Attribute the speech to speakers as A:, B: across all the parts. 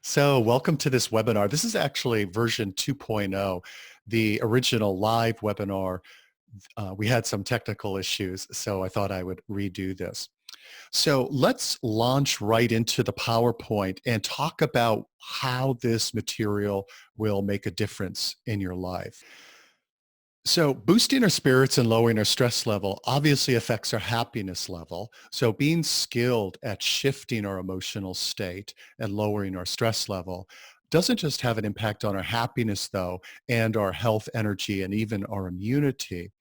A: So, welcome to this webinar. This is actually version 2.0. The original live webinar, we had some technical issues, so I thought I would redo this. So, let's launch right into the PowerPoint and talk about how this material will make a difference in your life. So boosting our spirits and lowering our stress level obviously affects our happiness level. So being skilled at shifting our emotional state and lowering our stress level doesn't just have an impact on our happiness though, and our health, energy, and even our immunity.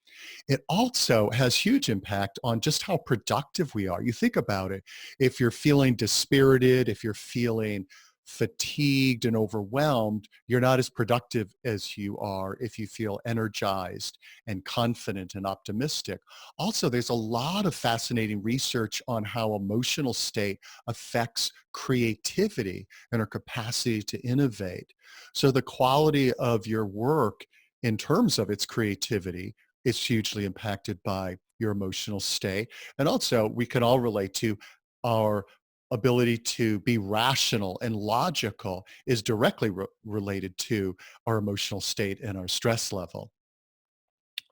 A: It also has huge impact on just how productive we are. You think about it. If you're feeling dispirited, if you're feeling fatigued and overwhelmed, you're not as productive as you are if you feel energized and confident and optimistic. Also, there's a lot of fascinating research on how emotional state affects creativity and our capacity to innovate. So the quality of your work in terms of its creativity is hugely impacted by your emotional state. And also, we can all relate to our ability to be rational and logical is directly related to our emotional state and our stress level.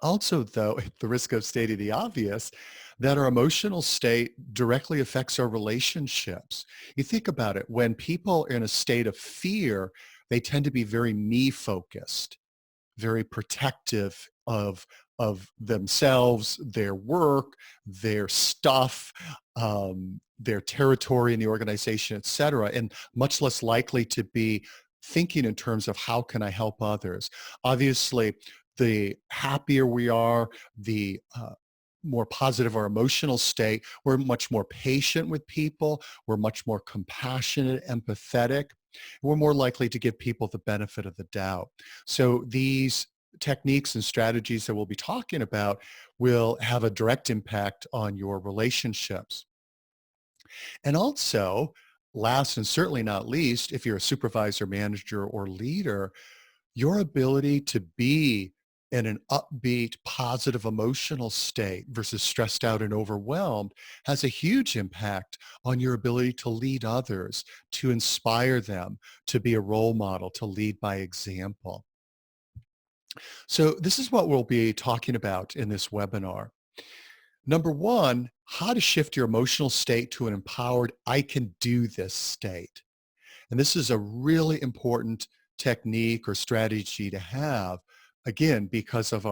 A: Also, though, at the risk of stating the obvious, that our emotional state directly affects our relationships. You think about it, when people are in a state of fear, they tend to be very me focused, very protective of themselves, their work, their stuff, their territory in the organization, et cetera, and much less likely to be thinking in terms of how can I help others. Obviously, the happier we are, the more positive our emotional state, we're much more patient with people, we're much more compassionate, empathetic, we're more likely to give people the benefit of the doubt. So these techniques and strategies that we'll be talking about will have a direct impact on your relationships. And also, last and certainly not least, if you're a supervisor, manager, or leader, your ability to be in an upbeat, positive emotional state versus stressed out and overwhelmed has a huge impact on your ability to lead others, to inspire them, to be a role model, to lead by example. So this is what we'll be talking about in this webinar. Number one, how to shift your emotional state to an empowered, I can do this state. And this is a really important technique or strategy to have, again, because of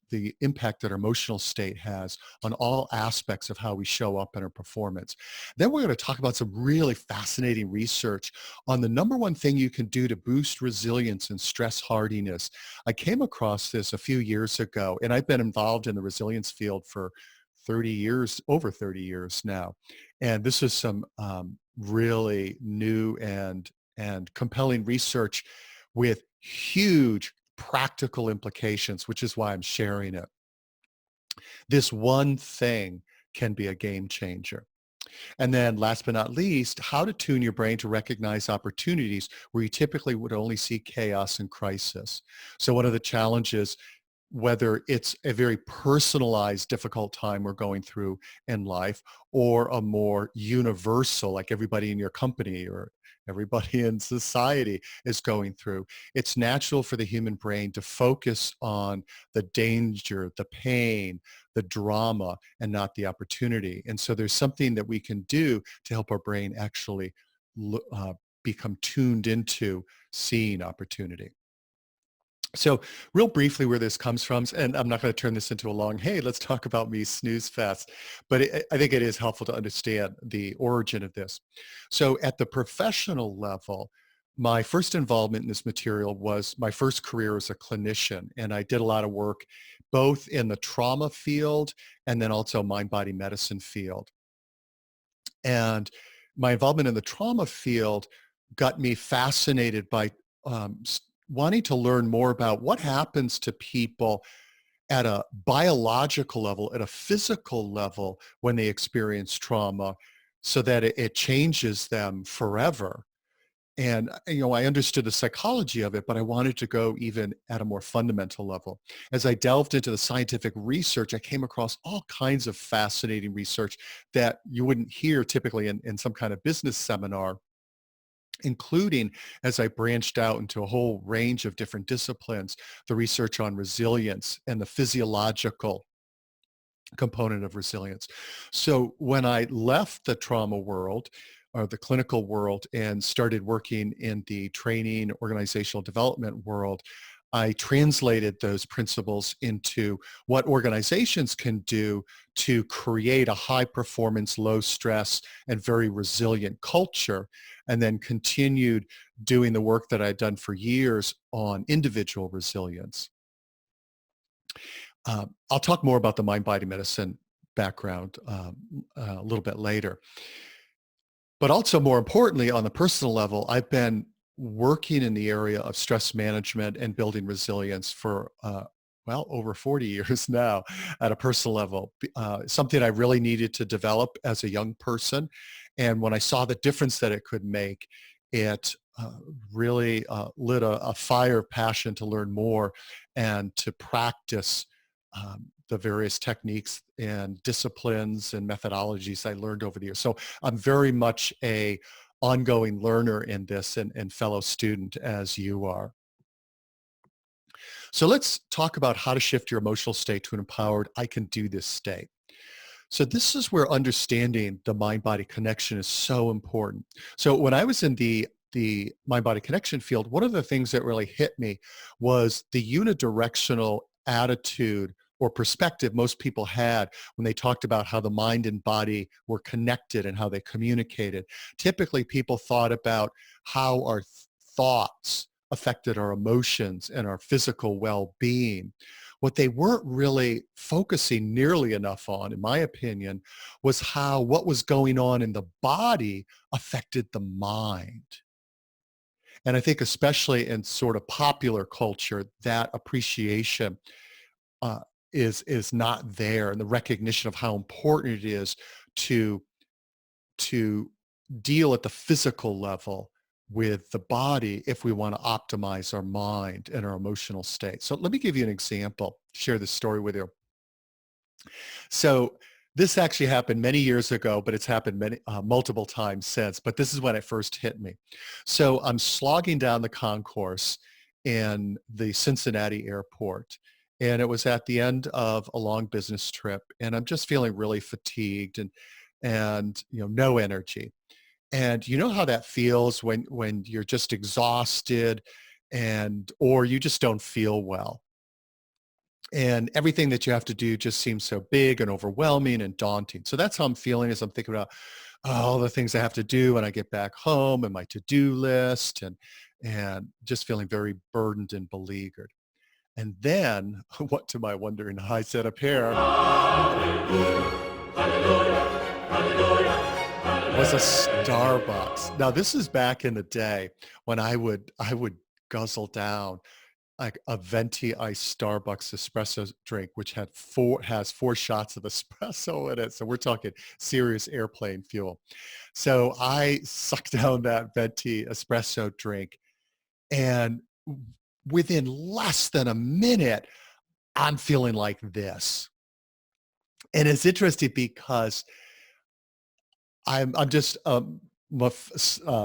A: the impact that our emotional state has on all aspects of how we show up in our performance. Then we're going to talk about some really fascinating research on the number one thing you can do to boost resilience and stress hardiness. I came across this a few years ago, and I've been involved in the resilience field for 30 years, over 30 years now. And this is some really new and compelling research with huge practical implications, which is why I'm sharing it. This one thing can be a game changer. And then last but not least, how to tune your brain to recognize opportunities where you typically would only see chaos and crisis. So one of the challenges, whether it's a very personalized difficult time we're going through in life or a more universal, like everybody in your company or everybody in society is going through, it's natural for the human brain to focus on the danger, the pain, the drama, and not the opportunity. And so there's something that we can do to help our brain actually become tuned into seeing opportunity. So real briefly where this comes from, and I'm not going to turn this into a long, hey, let's talk about me snooze fest, but I think it is helpful to understand the origin of this. So at the professional level, my first involvement in this material was my first career as a clinician. And I did a lot of work both in the trauma field and then also mind-body medicine field. And my involvement in the trauma field got me fascinated by wanting to learn more about what happens to people at a biological level, at a physical level when they experience trauma so that it changes them forever. And, I understood the psychology of it, but I wanted to go even at a more fundamental level. As I delved into the scientific research, I came across all kinds of fascinating research that you wouldn't hear typically in some kind of business seminar including as I branched out into a whole range of different disciplines, the research on resilience and the physiological component of resilience. So when I left the trauma world or the clinical world and started working in the training organizational development world, I translated those principles into what organizations can do to create a high performance, low stress, and very resilient culture, and then continued doing the work that I'd done for years on individual resilience. I'll talk more about the mind-body medicine background a little bit later. But also more importantly, on the personal level, I've been working in the area of stress management and building resilience for, well, over 40 years now at a personal level. Something I really needed to develop as a young person. And when I saw the difference that it could make, it really lit a fire of passion to learn more and to practice the various techniques and disciplines and methodologies I learned over the years. So I'm very much a ongoing learner in this and fellow student as you are. So let's talk about how to shift your emotional state to an empowered, I can do this state. So this is where understanding the mind-body connection is so important. So when I was in the mind-body connection field, one of the things that really hit me was the unidirectional attitude or perspective most people had when they talked about how the mind and body were connected and how they communicated. Typically, people thought about how our thoughts affected our emotions and our physical well-being. What they weren't really focusing nearly enough on, in my opinion, was how what was going on in the body affected the mind. And I think especially in sort of popular culture, that appreciation uh, is not there, and the recognition of how important it is to to deal at the physical level with the body if we want to optimize our mind and our emotional state. So let me give you an example, share this story with you. So this actually happened many years ago, but it's happened multiple times since, but this is when it first hit me. So I'm slogging down the concourse in the Cincinnati airport, and it was at the end of a long business trip, and I'm just feeling really fatigued and no energy. And you know how that feels when you're just exhausted and or you just don't feel well. And everything that you have to do just seems so big and overwhelming and daunting. So that's how I'm feeling as I'm thinking about all the things I have to do when I get back home and my to-do list and just feeling very burdened and beleaguered. And then, what to my wondering eyes set appear was a Starbucks. Now this is back in the day when I would guzzle down like a venti iced Starbucks espresso drink, which has four shots of espresso in it. So we're talking serious airplane fuel. So I sucked down that venti espresso drink, and within less than a minute, I'm feeling like this. And it's interesting because I'm just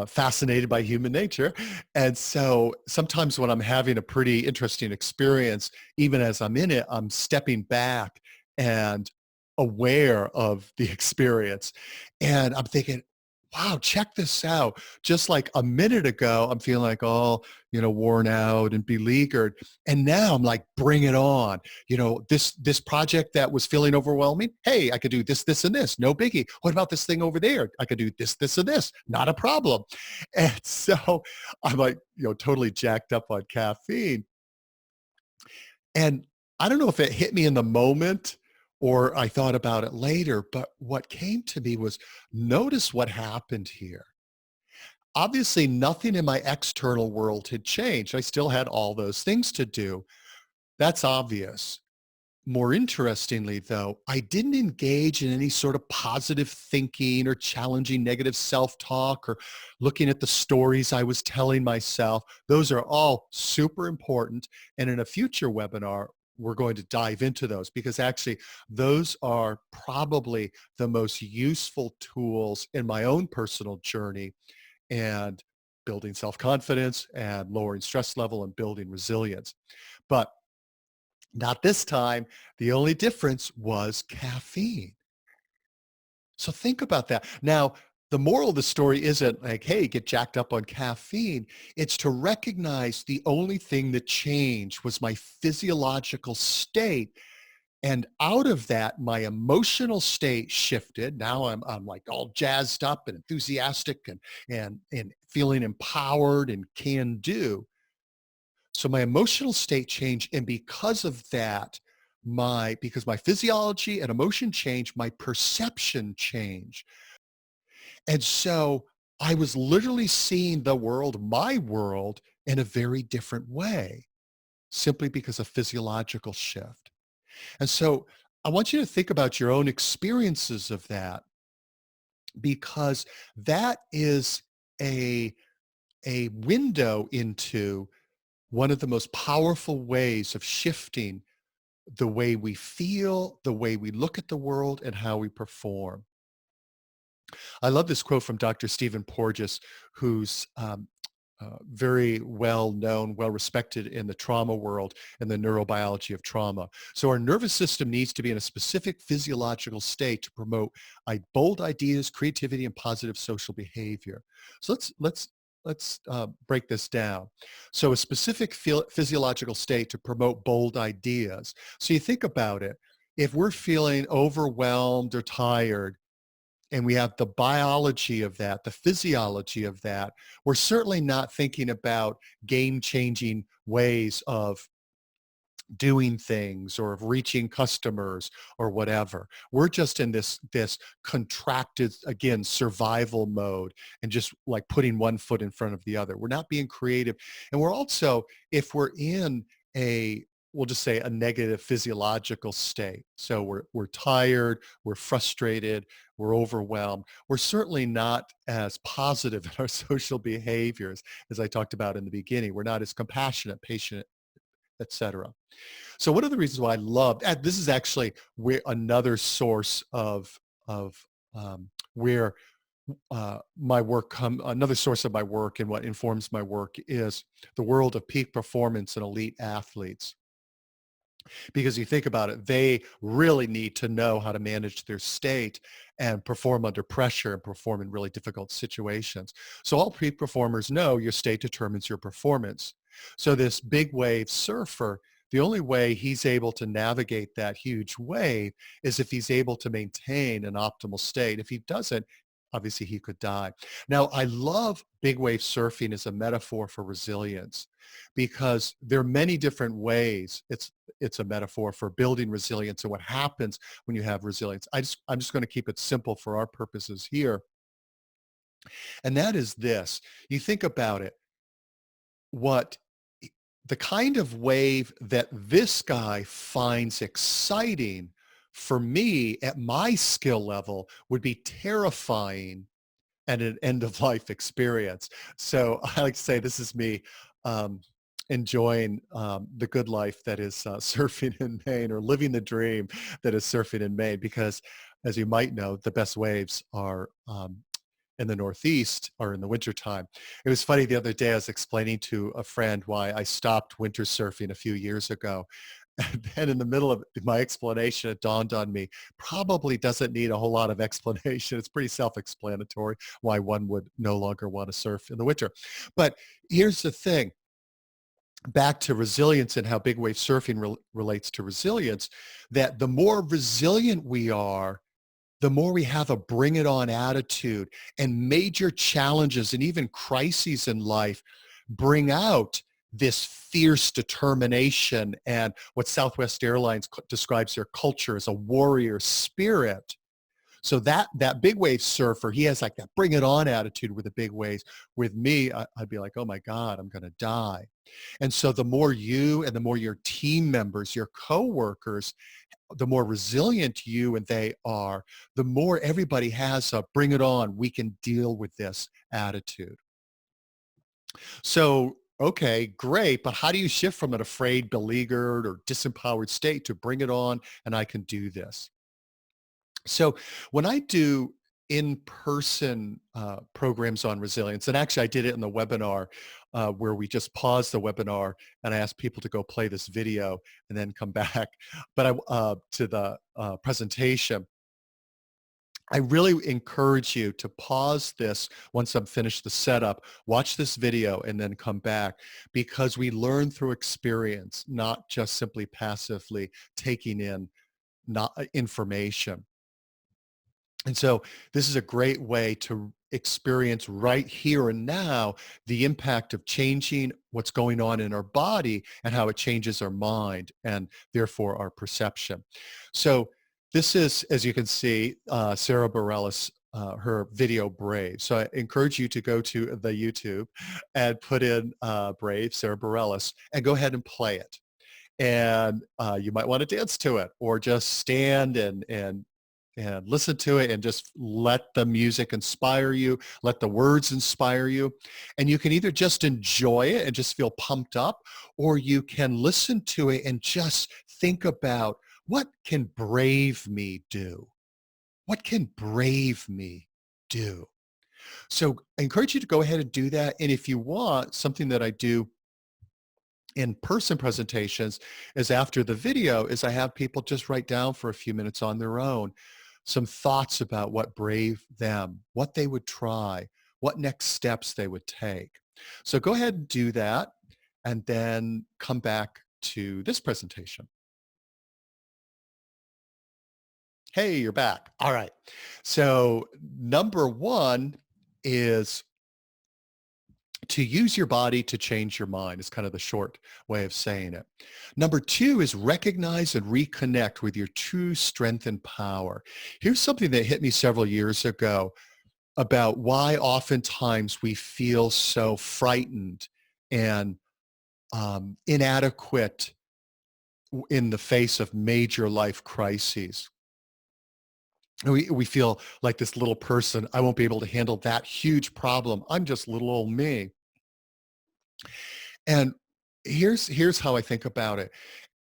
A: fascinated by human nature, and so sometimes when I'm having a pretty interesting experience, even as I'm in it, I'm stepping back and aware of the experience, and I'm thinking, "Wow, check this out! Just like a minute ago, I'm feeling like all worn out and beleaguered, and now I'm like, bring it on! This project that was feeling overwhelming, hey, I could do this, this, and this, no biggie. What about this thing over there? I could do this, this, and this, not a problem." And so I'm like, totally jacked up on caffeine. And I don't know if it hit me in the moment or I thought about it later, but what came to me was, notice what happened here. Obviously, nothing in my external world had changed. I still had all those things to do. That's obvious. More interestingly, though, I didn't engage in any sort of positive thinking or challenging negative self-talk or looking at the stories I was telling myself. Those are all super important. And in a future webinar, we're going to dive into those because actually those are probably the most useful tools in my own personal journey. And building self-confidence and lowering stress level and building resilience. But not this time. The only difference was caffeine. So think about that. Now, the moral of the story isn't like, hey, get jacked up on caffeine. It's to recognize the only thing that changed was my physiological state. And out of that, my emotional state shifted. Now I'm like all jazzed up and enthusiastic and feeling empowered and can do. So my emotional state changed. And because of that, because my physiology and emotion changed, my perception changed. And so I was literally seeing the world, my world, in a very different way, simply because of physiological shift. And so I want you to think about your own experiences of that, because that is a, a window into one of the most powerful ways of shifting the way we feel, the way we look at the world, and how we perform. I love this quote from Dr. Stephen Porges, who's very well known, well respected in the trauma world and the neurobiology of trauma. So our nervous system needs to be in a specific physiological state to promote bold ideas, creativity, and positive social behavior. So let's break this down. So a specific physiological state to promote bold ideas. So you think about it. If we're feeling overwhelmed or tired, and we have the biology of that, the physiology of that, we're certainly not thinking about game-changing ways of doing things or of reaching customers or whatever. We're just in this contracted, again, survival mode, and just like putting one foot in front of the other. We're not being creative. And we're also, if we're in a, we'll just say, a negative physiological state. So we're tired, we're frustrated, we're overwhelmed. We're certainly not as positive in our social behaviors as I talked about in the beginning. We're not as compassionate, patient, etc. So one of the reasons why I loved, and this is actually where another source of where my work another source of my work and what informs my work is the world of peak performance and elite athletes. Because you think about it, they really need to know how to manage their state and perform under pressure and perform in really difficult situations. So all peak performers know your state determines your performance. So this big wave surfer, the only way he's able to navigate that huge wave is if he's able to maintain an optimal state. If he doesn't, obviously he could die. Now, I love big wave surfing as a metaphor for resilience, because there are many different ways it's a metaphor for building resilience and what happens when you have resilience. I'm just going to keep it simple for our purposes here. And that is this. You think about it, what the kind of wave that this guy finds exciting for me at my skill level would be terrifying at an end of life experience. So I like to say this is me enjoying the good life that is surfing in Maine, or living the dream that is surfing in Maine, because as you might know, the best waves are in the Northeast or in the wintertime. It was funny, the other day I was explaining to a friend why I stopped winter surfing a few years ago. And then in the middle of my explanation, it dawned on me, probably doesn't need a whole lot of explanation. It's pretty self-explanatory why one would no longer want to surf in the winter. But here's the thing, back to resilience and how big wave surfing relates to resilience, that the more resilient we are, the more we have a bring it on attitude, and major challenges and even crises in life bring out this fierce determination and what Southwest Airlines describes their culture as a warrior spirit. So that big wave surfer, he has like that bring it on attitude with the big waves. With me, I'd be like, oh my God, I'm going to die. And so the more you and the more your team members, your coworkers, the more resilient you and they are, the more everybody has a bring it on, we can deal with this attitude. So, okay, great, but how do you shift from an afraid, beleaguered, or disempowered state to bring it on and I can do this? So when I do in-person programs on resilience. And actually, I did it in the webinar where we just paused the webinar and I asked people to go play this video and then come back. But to the presentation. I really encourage you to pause this once I'm finished the setup, watch this video, and then come back because we learn through experience, not just simply passively taking in not information. And so this is a great way to experience right here and now the impact of changing what's going on in our body and how it changes our mind and therefore our perception. So this is, as you can see, Sarah Bareilles, her video Brave. So I encourage you to go to the YouTube and put in Brave, Sarah Bareilles, and go ahead and play it. And you might want to dance to it or just stand and listen to it and just let the music inspire you, let the words inspire you. And you can either just enjoy it and just feel pumped up, or you can listen to it and just think about what can brave me do? What can brave me do? So I encourage you to go ahead and do that. And if you want, something that I do in-person presentations is after the video is I have people just write down for a few minutes on their own some thoughts about what brave them, what they would try, what next steps they would take. So go ahead and do that and then come back to this presentation. Hey, you're back. All right. So number one is to use your body to change your mind is kind of the short way of saying it. Number two is recognize and reconnect with your true strength and power. Here's something that hit me several years ago about why oftentimes we feel so frightened and inadequate in the face of major life crises. We feel like this little person, I won't be able to handle that huge problem. I'm just little old me. And here's how I think about it.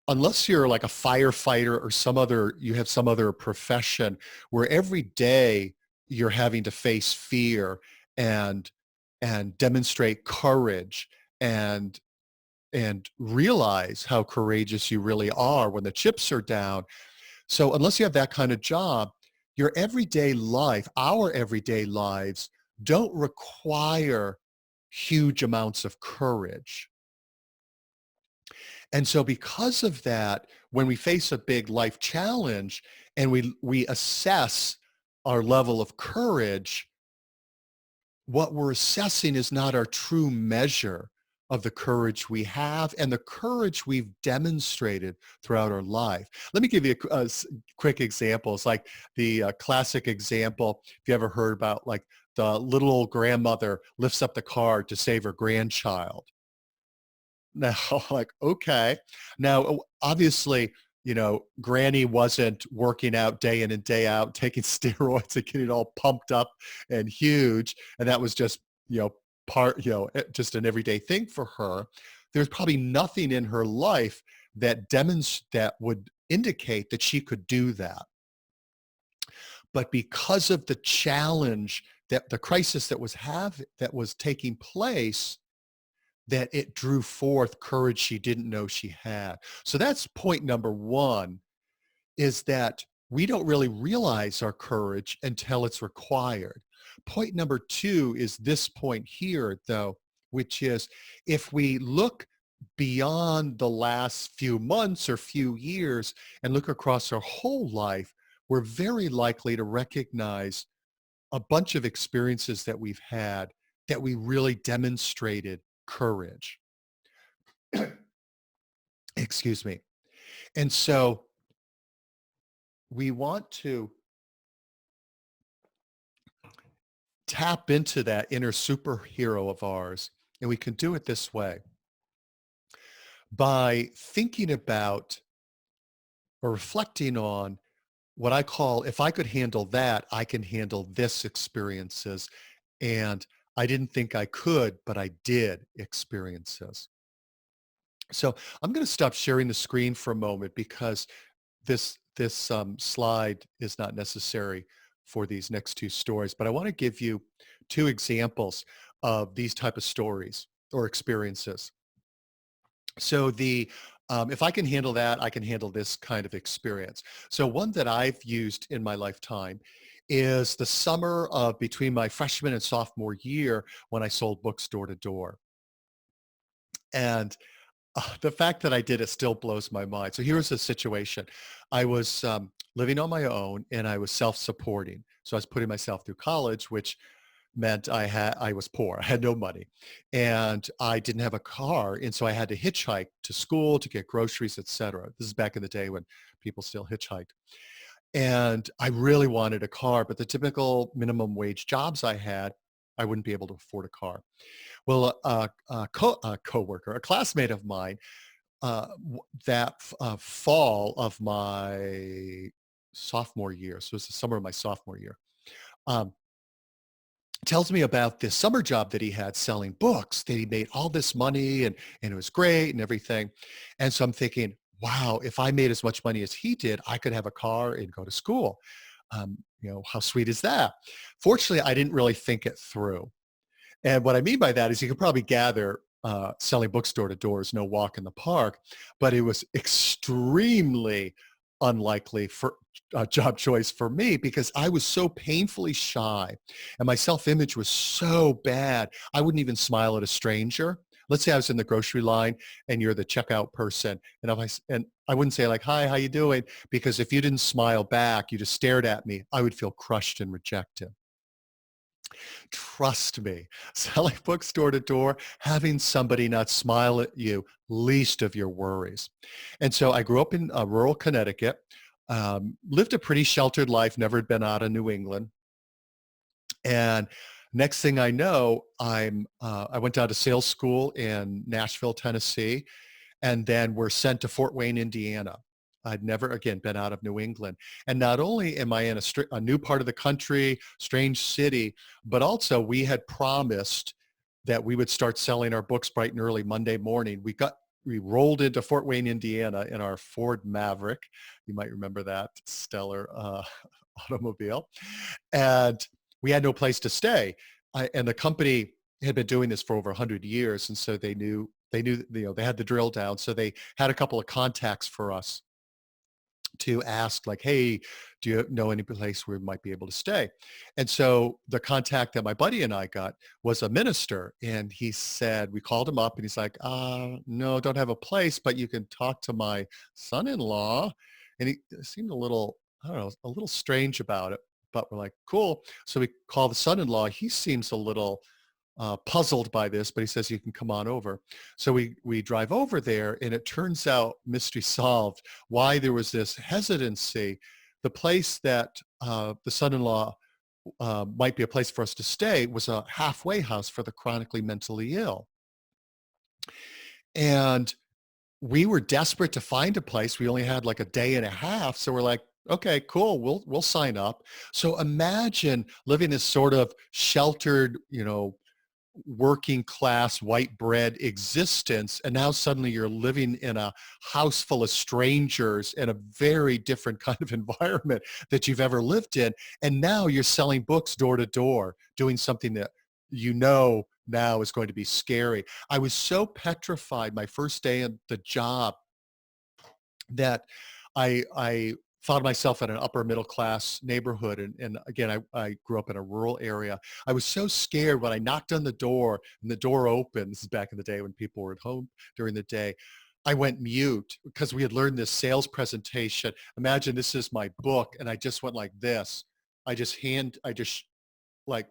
A: Unless you're like a firefighter or you have some other profession where every day you're having to face fear and demonstrate courage and realize how courageous you really are when the chips are down. So unless you have that kind of job, your everyday life, our everyday lives don't require huge amounts of courage. And so because of that, when we face a big life challenge and we assess our level of courage, what we're assessing is not our true measure of the courage we have and the courage we've demonstrated throughout our life. Let me give you a quick example. It's like the classic example, if you ever heard about like the little old grandmother lifts up the car to save her grandchild. Now, like, okay. Now, obviously, Granny wasn't working out day in and day out, taking steroids and getting all pumped up and huge. And that was just, just an everyday thing for her. There's probably nothing in her life that would indicate that she could do that. But because of the challenge that the crisis that was taking place, that it drew forth courage she didn't know she had. So that's point number one, is that we don't really realize our courage until it's required. Point number two is this point here, though, which is if we look beyond the last few months or few years and look across our whole life, we're very likely to recognize a bunch of experiences that we've had that we really demonstrated courage. Excuse me. And so we want to tap into that inner superhero of ours. And we can do it this way by thinking about or reflecting on what I call, if I could handle that, I can handle this experiences. And I didn't think I could, but I did experiences. So I'm going to stop sharing the screen for a moment because this slide is not necessary for these next two stories, but I want to give you two examples of these type of stories or experiences. So if I can handle that, I can handle this kind of experience. So one that I've used in my lifetime is the summer of between my freshman and sophomore year when I sold books door to door. And the fact that I did it still blows my mind. So here's the situation. I was living on my own and I was self-supporting. So I was putting myself through college, which meant I was poor. I had no money and I didn't have a car. And so I had to hitchhike to school to get groceries, etc. This is back in the day when people still hitchhiked. And I really wanted a car, but the typical minimum wage jobs I had, I wouldn't be able to afford a car. Well, a coworker, a classmate of mine, fall of my sophomore year, so it's the summer of my sophomore year, um, tells me about this summer job that he had selling books, that he made all this money and it was great and everything. And so I'm thinking, wow, if I made as much money as he did, I could have a car and go to school. How sweet is that? Fortunately, I didn't really think it through. And what I mean by that is you could probably gather selling books door to door is no walk in the park, but it was extremely unlikely for a job choice for me because I was so painfully shy and my self-image was so bad. I wouldn't even smile at a stranger. Let's say I was in the grocery line and you're the checkout person and I wouldn't say like, hi, how you doing? Because if you didn't smile back, you just stared at me, I would feel crushed and rejected. Trust me, selling books door to door, having somebody not smile at you, least of your worries. And so I grew up in rural Connecticut, lived a pretty sheltered life, never been out of New England. And next thing I know, I went down to sales school in Nashville, Tennessee, and then we're sent to Fort Wayne, Indiana. I'd never again been out of New England. And not only am I in a new part of the country, strange city, but also we had promised that we would start selling our books bright and early Monday morning. We rolled into Fort Wayne, Indiana in our Ford Maverick. You might remember that stellar automobile. And we had no place to stay. And the company had been doing this for over 100 years. And so they had the drill down. So they had a couple of contacts for us to ask like, hey, do you know any place where we might be able to stay? And so the contact that my buddy and I got was a minister. And he said, we called him up and he's like, no, don't have a place, but you can talk to my son-in-law. And he seemed a little, I don't know, a little strange about it, but we're like, cool. So we call the son-in-law. He seems a little puzzled by this, but he says you can come on over. So we drive over there, and it turns out, mystery solved, why there was this hesitancy. The place that the son-in-law might be a place for us to stay was a halfway house for the chronically mentally ill. And we were desperate to find a place. We only had like a day and a half, so we're like, okay, cool, we'll sign up. So imagine living this sort of sheltered, working class white bread existence, and now suddenly you're living in a house full of strangers in a very different kind of environment that you've ever lived in, and now you're selling books door to door, doing something that now is going to be scary. I was so petrified my first day at the job that I found myself in an upper middle class neighborhood. And again, I grew up in a rural area. I was so scared when I knocked on the door and the door opened. This is back in the day when people were at home during the day. I went mute because we had learned this sales presentation. Imagine this is my book. And I just went like this. I just like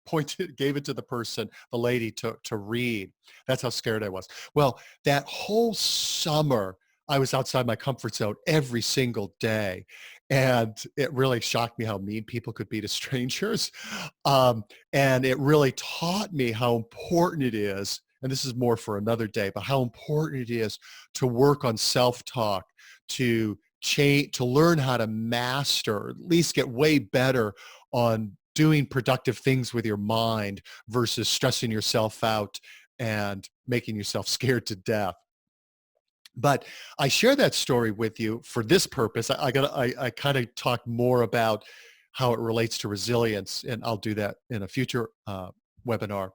A: pointed, gave it to the person, the lady to read. That's how scared I was. Well, that whole summer, I was outside my comfort zone every single day. And it really shocked me how mean people could be to strangers. And it really taught me how important it is, and this is more for another day, but how important it is to work on self-talk, to change, to learn how to master, or at least get way better on doing productive things with your mind versus stressing yourself out and making yourself scared to death. But I share that story with you for this purpose. I kind of talk more about how it relates to resilience, and I'll do that in a future webinar.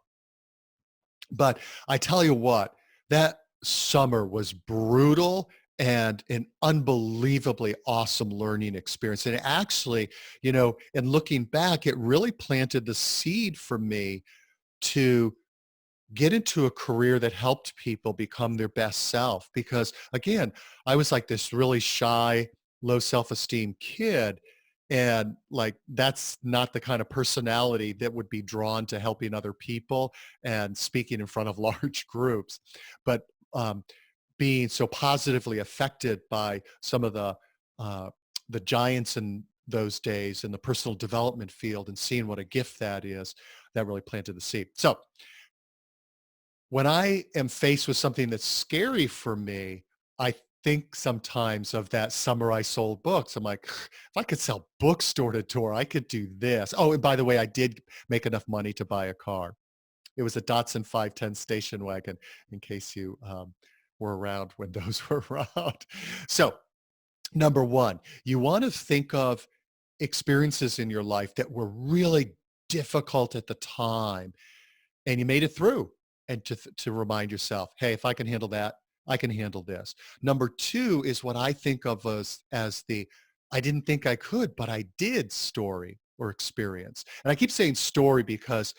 A: But I tell you what, that summer was brutal and an unbelievably awesome learning experience. And actually, in looking back, it really planted the seed for me to get into a career that helped people become their best self. Because again, I was like this really shy, low self-esteem kid. And like, that's not the kind of personality that would be drawn to helping other people and speaking in front of large groups. But um, being so positively affected by some of uh, the giants in those days in the personal development field and seeing what a gift that is, that really planted the seed. So when I am faced with something that's scary for me, I think sometimes of that summer I sold books. I'm like, if I could sell books door to door, I could do this. Oh, and by the way, I did make enough money to buy a car. It was a Datsun 510 station wagon, in case you were around when those were around. So number one, you want to think of experiences in your life that were really difficult at the time and you made it through, and to remind yourself, hey, if I can handle that, I can handle this. Number two is what I think of as the I didn't think I could, but I did story or experience. And I keep saying story because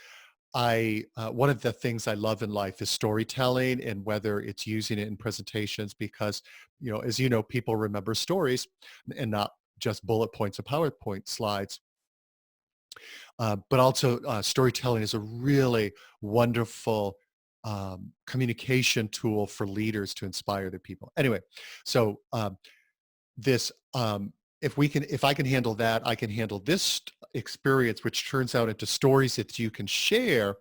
A: I one of the things I love in life is storytelling, and whether it's using it in presentations, because as you know, people remember stories and not just bullet points of PowerPoint slides. But also storytelling is a really wonderful communication tool for leaders to inspire their people. Anyway, so this, if I can handle that, I can handle this experience, which turns out into stories that you can share.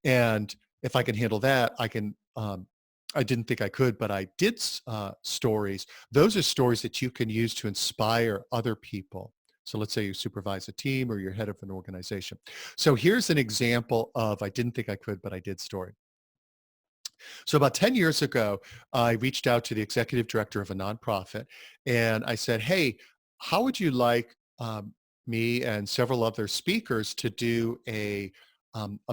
A: And if I can handle that, I can. I didn't think I could, but I did stories. Those are stories that you can use to inspire other people. So let's say you supervise a team or you're head of an organization. So here's an example of I didn't think I could, but I did story. So about 10 years ago, I reached out to the executive director of a nonprofit and I said, hey, how would you like me and several other speakers to do a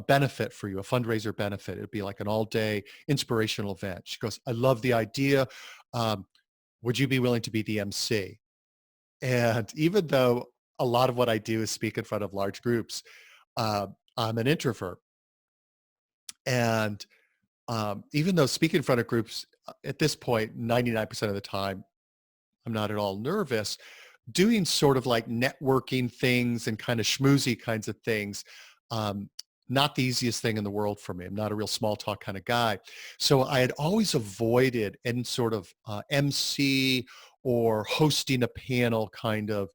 A: benefit for you, a fundraiser benefit? It'd be like an all-day inspirational event. She goes, I love the idea. Um, would you be willing to be the MC? And even though a lot of what I do is speak in front of large groups, I'm an introvert. And even though speaking in front of groups at this point, 99% of the time, I'm not at all nervous, doing sort of like networking things and kind of schmoozy kinds of things, um, not the easiest thing in the world for me. I'm not a real small talk kind of guy. So I had always avoided any sort of MC or hosting a panel kind of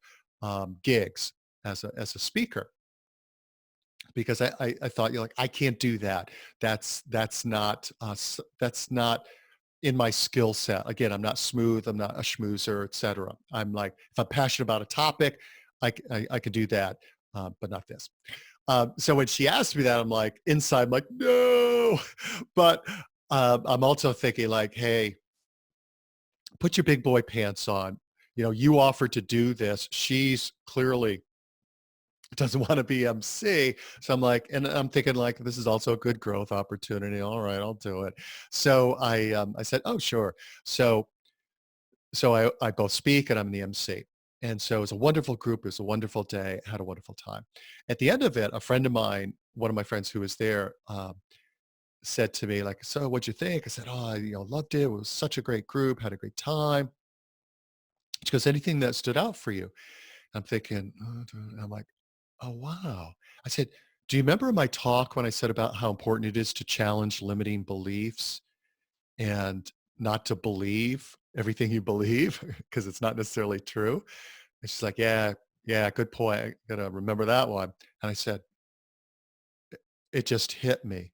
A: gigs as a speaker, because I thought, like, I can't do that. That's not in my skill set. Again, I'm not smooth. I'm not a schmoozer, etc. I'm like, if I'm passionate about a topic, I can do that, but not this. So when she asked me that, I'm like, inside, I'm like, no. But I'm also thinking like, hey, put your big boy pants on. You offered to do this. She's clearly doesn't want to be MC. So I'm like, and I'm thinking like, this is also a good growth opportunity. All right, I'll do it. So I said, oh, sure. So I both speak and I'm the MC. And so it was a wonderful group. It was a wonderful day. I had a wonderful time. At the end of it, a friend of mine, one of my friends who was there, said to me like, so what'd you think? I said, oh, loved it. It was such a great group. Had a great time. She goes, anything that stood out for you? I'm thinking, I'm like, oh, wow. I said, do you remember my talk when I said about how important it is to challenge limiting beliefs and not to believe everything you believe because it's not necessarily true? And she's like, yeah, yeah, good point. I gotta remember that one. And I said, it just hit me.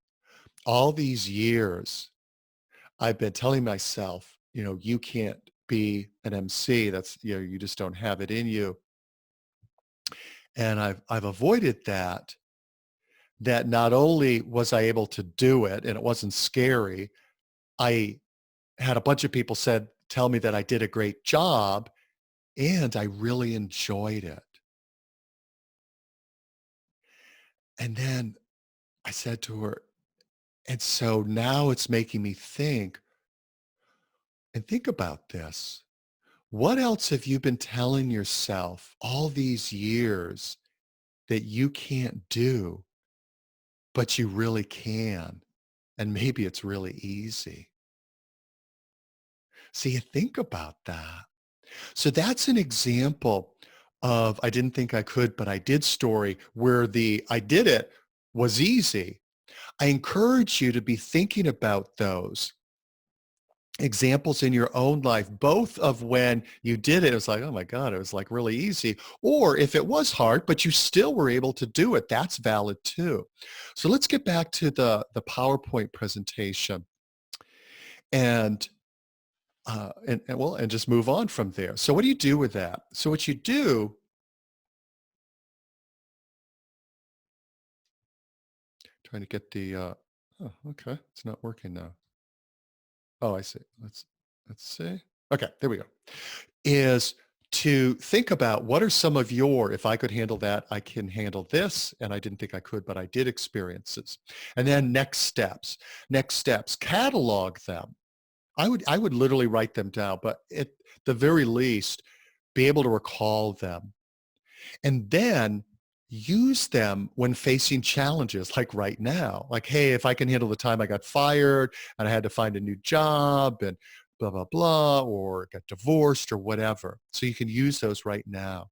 A: All these years, I've been telling myself, you can't be an MC. That's, you just don't have it in you. And I've avoided that not only was I able to do it and it wasn't scary, I had a bunch of people tell me that I did a great job and I really enjoyed it. And then I said to her, and so now it's making me think, and think about this. What else have you been telling yourself all these years that you can't do, but you really can? And maybe it's really easy. See, you think about that. So that's an example of I didn't think I could, but I did story where the I did it was easy. I encourage you to be thinking about those examples in your own life, both of when you did it, it was like, oh my God, it was like really easy. Or if it was hard, but you still were able to do it, that's valid too. So let's get back to the PowerPoint presentation and and just move on from there. So what do you do with that? So what you do, trying to get the oh, okay, it's not working now. Oh, I see. Let's see. Okay, there we go. Is to think about what are some of your, if I could handle that, I can handle this, and I didn't think I could, but I did experiences. And then next steps, catalog them. I would literally write them down, but at the very least, be able to recall them. And then use them when facing challenges like right now. Like, hey, if I can handle the time I got fired and I had to find a new job and blah, blah, blah, or got divorced or whatever. So you can use those right now.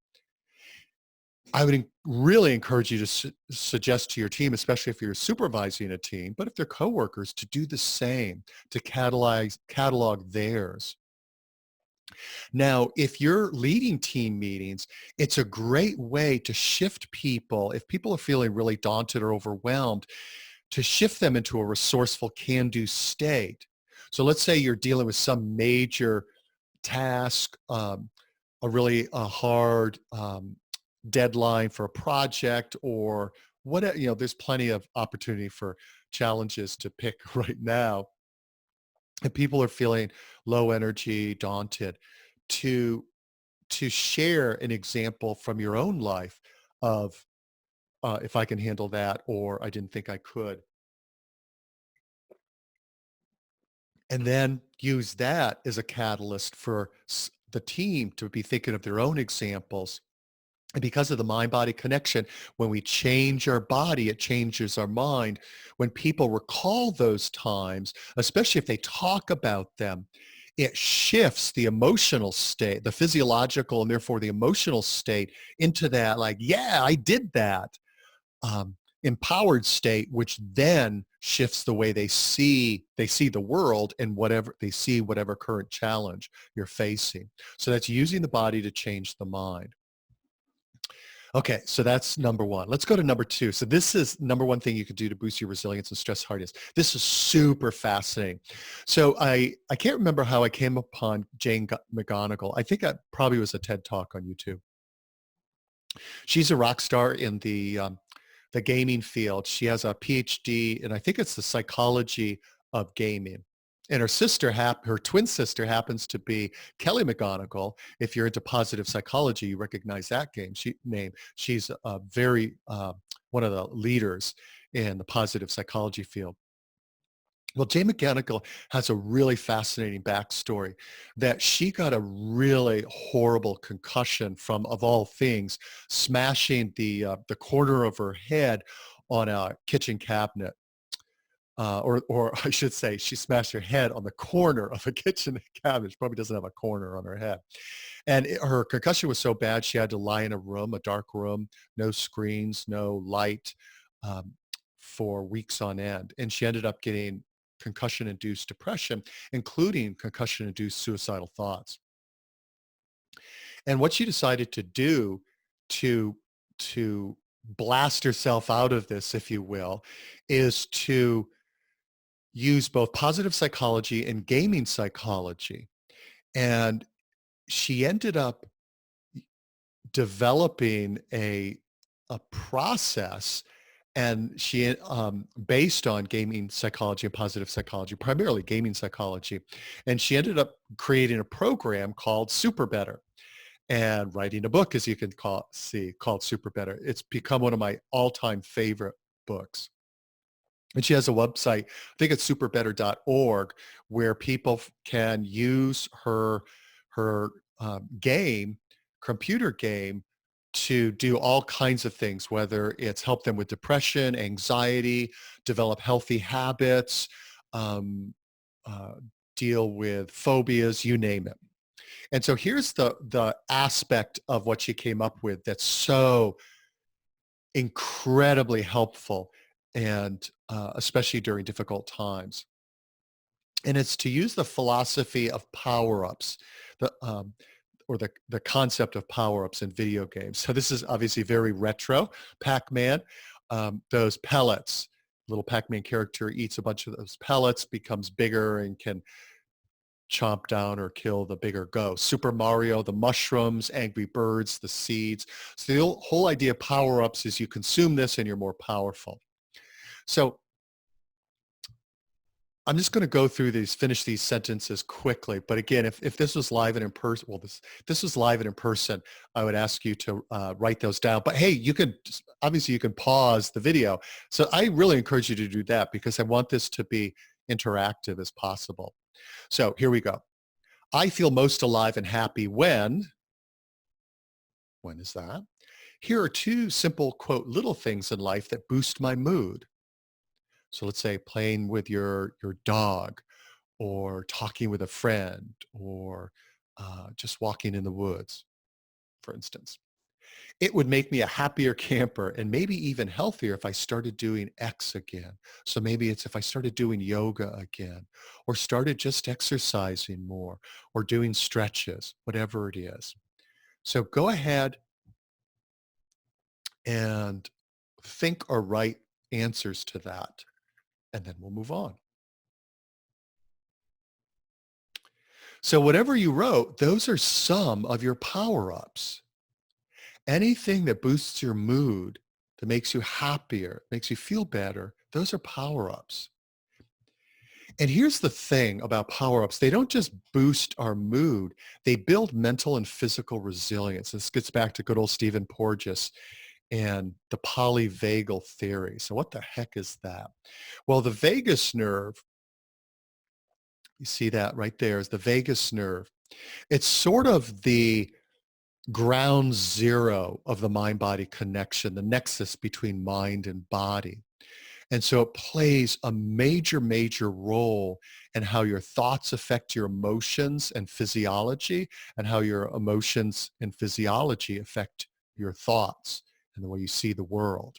A: I would really encourage you to suggest to your team, especially if you're supervising a team, but if they're coworkers, to do the same, to catalog theirs. Now, if you're leading team meetings, it's a great way to shift people. If people are feeling really daunted or overwhelmed, to shift them into a resourceful can-do state. So let's say you're dealing with some major task, a really hard deadline for a project or whatever, there's plenty of opportunity for challenges to pick right now. And people are feeling low energy, daunted, to share an example from your own life of if I can handle that or I didn't think I could. And then use that as a catalyst for the team to be thinking of their own examples. And because of the mind-body connection, when we change our body, it changes our mind. When people recall those times, especially if they talk about them, it shifts the emotional state, the physiological and therefore the emotional state into that like, yeah, I did that. Empowered state, which then shifts the way they see the world and whatever they see, whatever current challenge you're facing. So that's using the body to change the mind. Okay, so that's number one. Let's go to number two. So this is number one thing you could do to boost your resilience and stress hardness. This is super fascinating. So I can't remember how I came upon Jane McGonigal. I think that probably was a TED talk on YouTube. She's a rock star in the gaming field. She has a PhD, and I think it's the psychology of gaming. And her twin sister happens to be Kelly McGonigal. If you're into positive psychology, you recognize that name. She's very one of the leaders in the positive psychology field. Well, Jane McGonigal has a really fascinating backstory that she got a really horrible concussion from, of all things, smashing the corner of her head on a kitchen cabinet. Or I should say, she smashed her head on the corner of a kitchen cabinet. She probably doesn't have a corner on her head. And her concussion was so bad, she had to lie in a room, a dark room, no screens, no light, um, for weeks on end. And she ended up getting concussion-induced depression, including concussion-induced suicidal thoughts. And what she decided to do to blast herself out of this, if you will, is to use both positive psychology and gaming psychology. And she ended up developing a process, and she based on gaming psychology and positive psychology, primarily gaming psychology. And she ended up creating a program called Super Better. and writing a book, as you can see, called Super Better. It's become one of my all-time favorite books. And she has a website, I think it's superbetter.org, where people can use her game, computer game, to do all kinds of things, whether it's help them with depression, anxiety, develop healthy habits, um, uh, deal with phobias, you name it. And so here's the aspect of what she came up with that's so incredibly helpful, and especially during difficult times. And it's to use the philosophy of power-ups, the or the concept of power-ups in video games. So this is obviously very retro. Pac-Man, those pellets, little Pac-Man character eats a bunch of those pellets, becomes bigger, and can chomp down or kill the bigger ghost. Super Mario, the mushrooms, Angry Birds, the seeds. So the whole idea of power-ups is you consume this and you're more powerful. So I'm just going to go through these, finish these sentences quickly. But again, if this was live and in person, well, this was live and in person, I would ask you to write those down. But hey, you can, obviously you can pause the video. So I really encourage you to do that, because I want this to be interactive as possible. So here we go. I feel most alive and happy when is that? Here are two simple, quote, little things in life that boost my mood. So let's say playing with your dog, or talking with a friend, or just walking in the woods, for instance. It would make me a happier camper, and maybe even healthier if I started doing X again. So maybe it's if I started doing yoga again, or started just exercising more, or doing stretches, whatever it is. So go ahead and think or write answers to that, and then we'll move on. So whatever you wrote, those are some of your power-ups. Anything that boosts your mood, that makes you happier, makes you feel better, those are power-ups. And here's the thing about power-ups. They don't just boost our mood, they build mental and physical resilience. This gets back to good old Stephen Porges and the polyvagal theory. So what the heck is that? Well, the vagus nerve, you see that right there is the vagus nerve. It's sort of the ground zero of the mind-body connection, the nexus between mind and body. And so it plays a major, major role in how your thoughts affect your emotions and physiology, and how your emotions and physiology affect your thoughts and the way you see the world.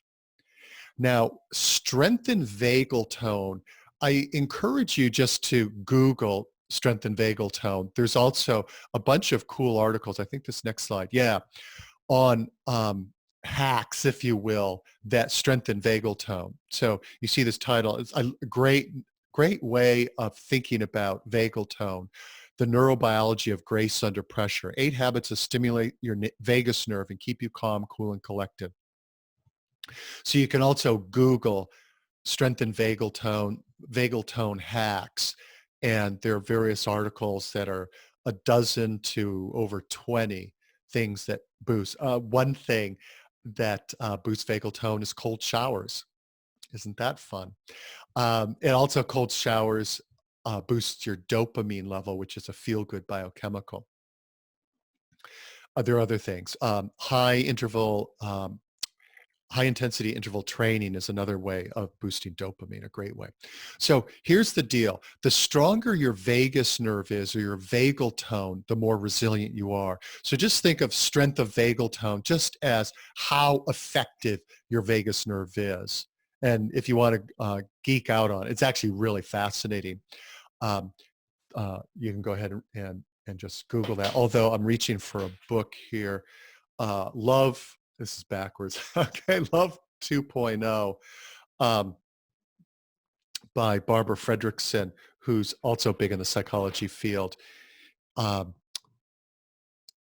A: Now, strengthen vagal tone. I encourage you just to Google strengthen vagal tone. There's also a bunch of cool articles. I think this next slide. Yeah. On hacks, if you will, that strengthen vagal tone. So you see this title. It's a great way of thinking about vagal tone. The neurobiology of grace under pressure. 8 habits to stimulate your vagus nerve and keep you calm, cool, and collected. So you can also Google strengthen vagal tone hacks. And there are various articles that are a dozen to over 20 things that boost. One thing that boosts vagal tone is cold showers. Isn't that fun? And also cold showers boosts your dopamine level, which is a feel-good biochemical. There are other things. High intensity interval training is another way of boosting dopamine, a great way. So here's the deal. The stronger your vagus nerve is, or your vagal tone, the more resilient you are. So just think of strength of vagal tone just as how effective your vagus nerve is. And if you want to geek out on it, it's actually really fascinating. Um, you can go ahead and just Google that. Although I'm reaching for a book here. Love, this is backwards. Okay, Love 2.0 by Barbara Fredrickson, who's also big in the psychology field, um,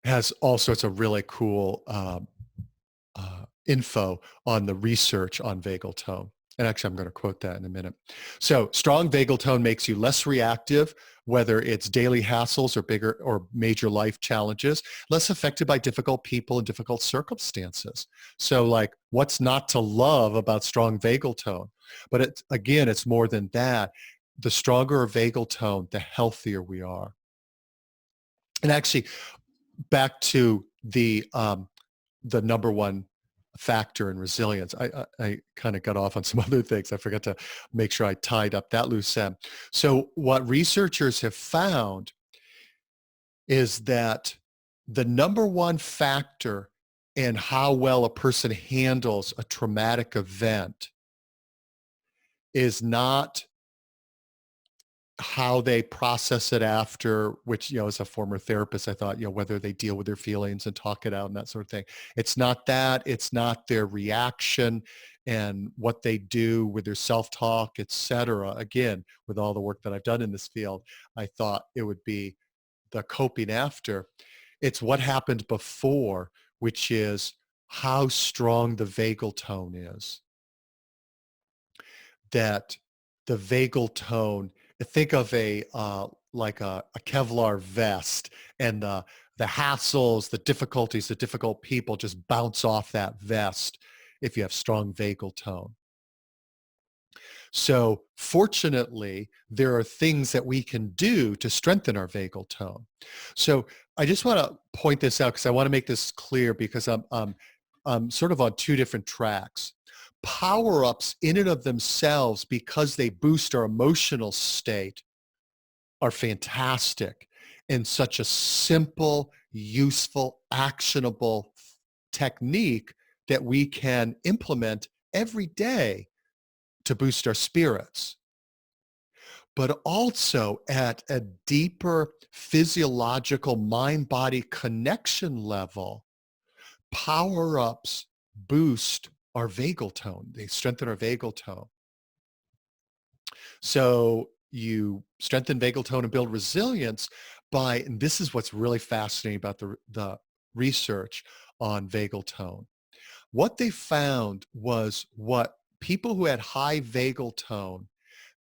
A: has all sorts of really cool info on the research on vagal tone. And actually, I'm going to quote that in a minute. So strong vagal tone makes you less reactive, whether it's daily hassles or bigger or major life challenges, less affected by difficult people and difficult circumstances. So like, what's not to love about strong vagal tone? But it's, again, it's more than that. The stronger a vagal tone, the healthier we are. And actually, back to the number one factor in resilience. I kind of got off on some other things. I forgot to make sure I tied up that loose end. So what researchers have found is that the number one factor in how well a person handles a traumatic event is not how they process it after, which, as a former therapist, I thought, whether they deal with their feelings and talk it out and that sort of thing. It's not that. It's not their reaction and what they do with their self-talk, et cetera. Again, with all the work that I've done in this field, I thought it would be the coping after. It's what happened before, which is how strong the vagal tone is. That the vagal tone, think of a like a Kevlar vest, and the hassles, the difficulties, the difficult people just bounce off that vest if you have strong vagal tone. So fortunately, there are things that we can do to strengthen our vagal tone. So I just want to point this out because I want to make this clear, because I'm sort of on two different tracks. Power-ups in and of themselves, because they boost our emotional state, are fantastic, and such a simple, useful, actionable technique that we can implement every day to boost our spirits. But also at a deeper physiological mind-body connection level, power-ups boost our vagal tone. They strengthen our vagal tone. So you strengthen vagal tone and build resilience by, and this is what's really fascinating about the research on vagal tone. What they found was what people who had high vagal tone,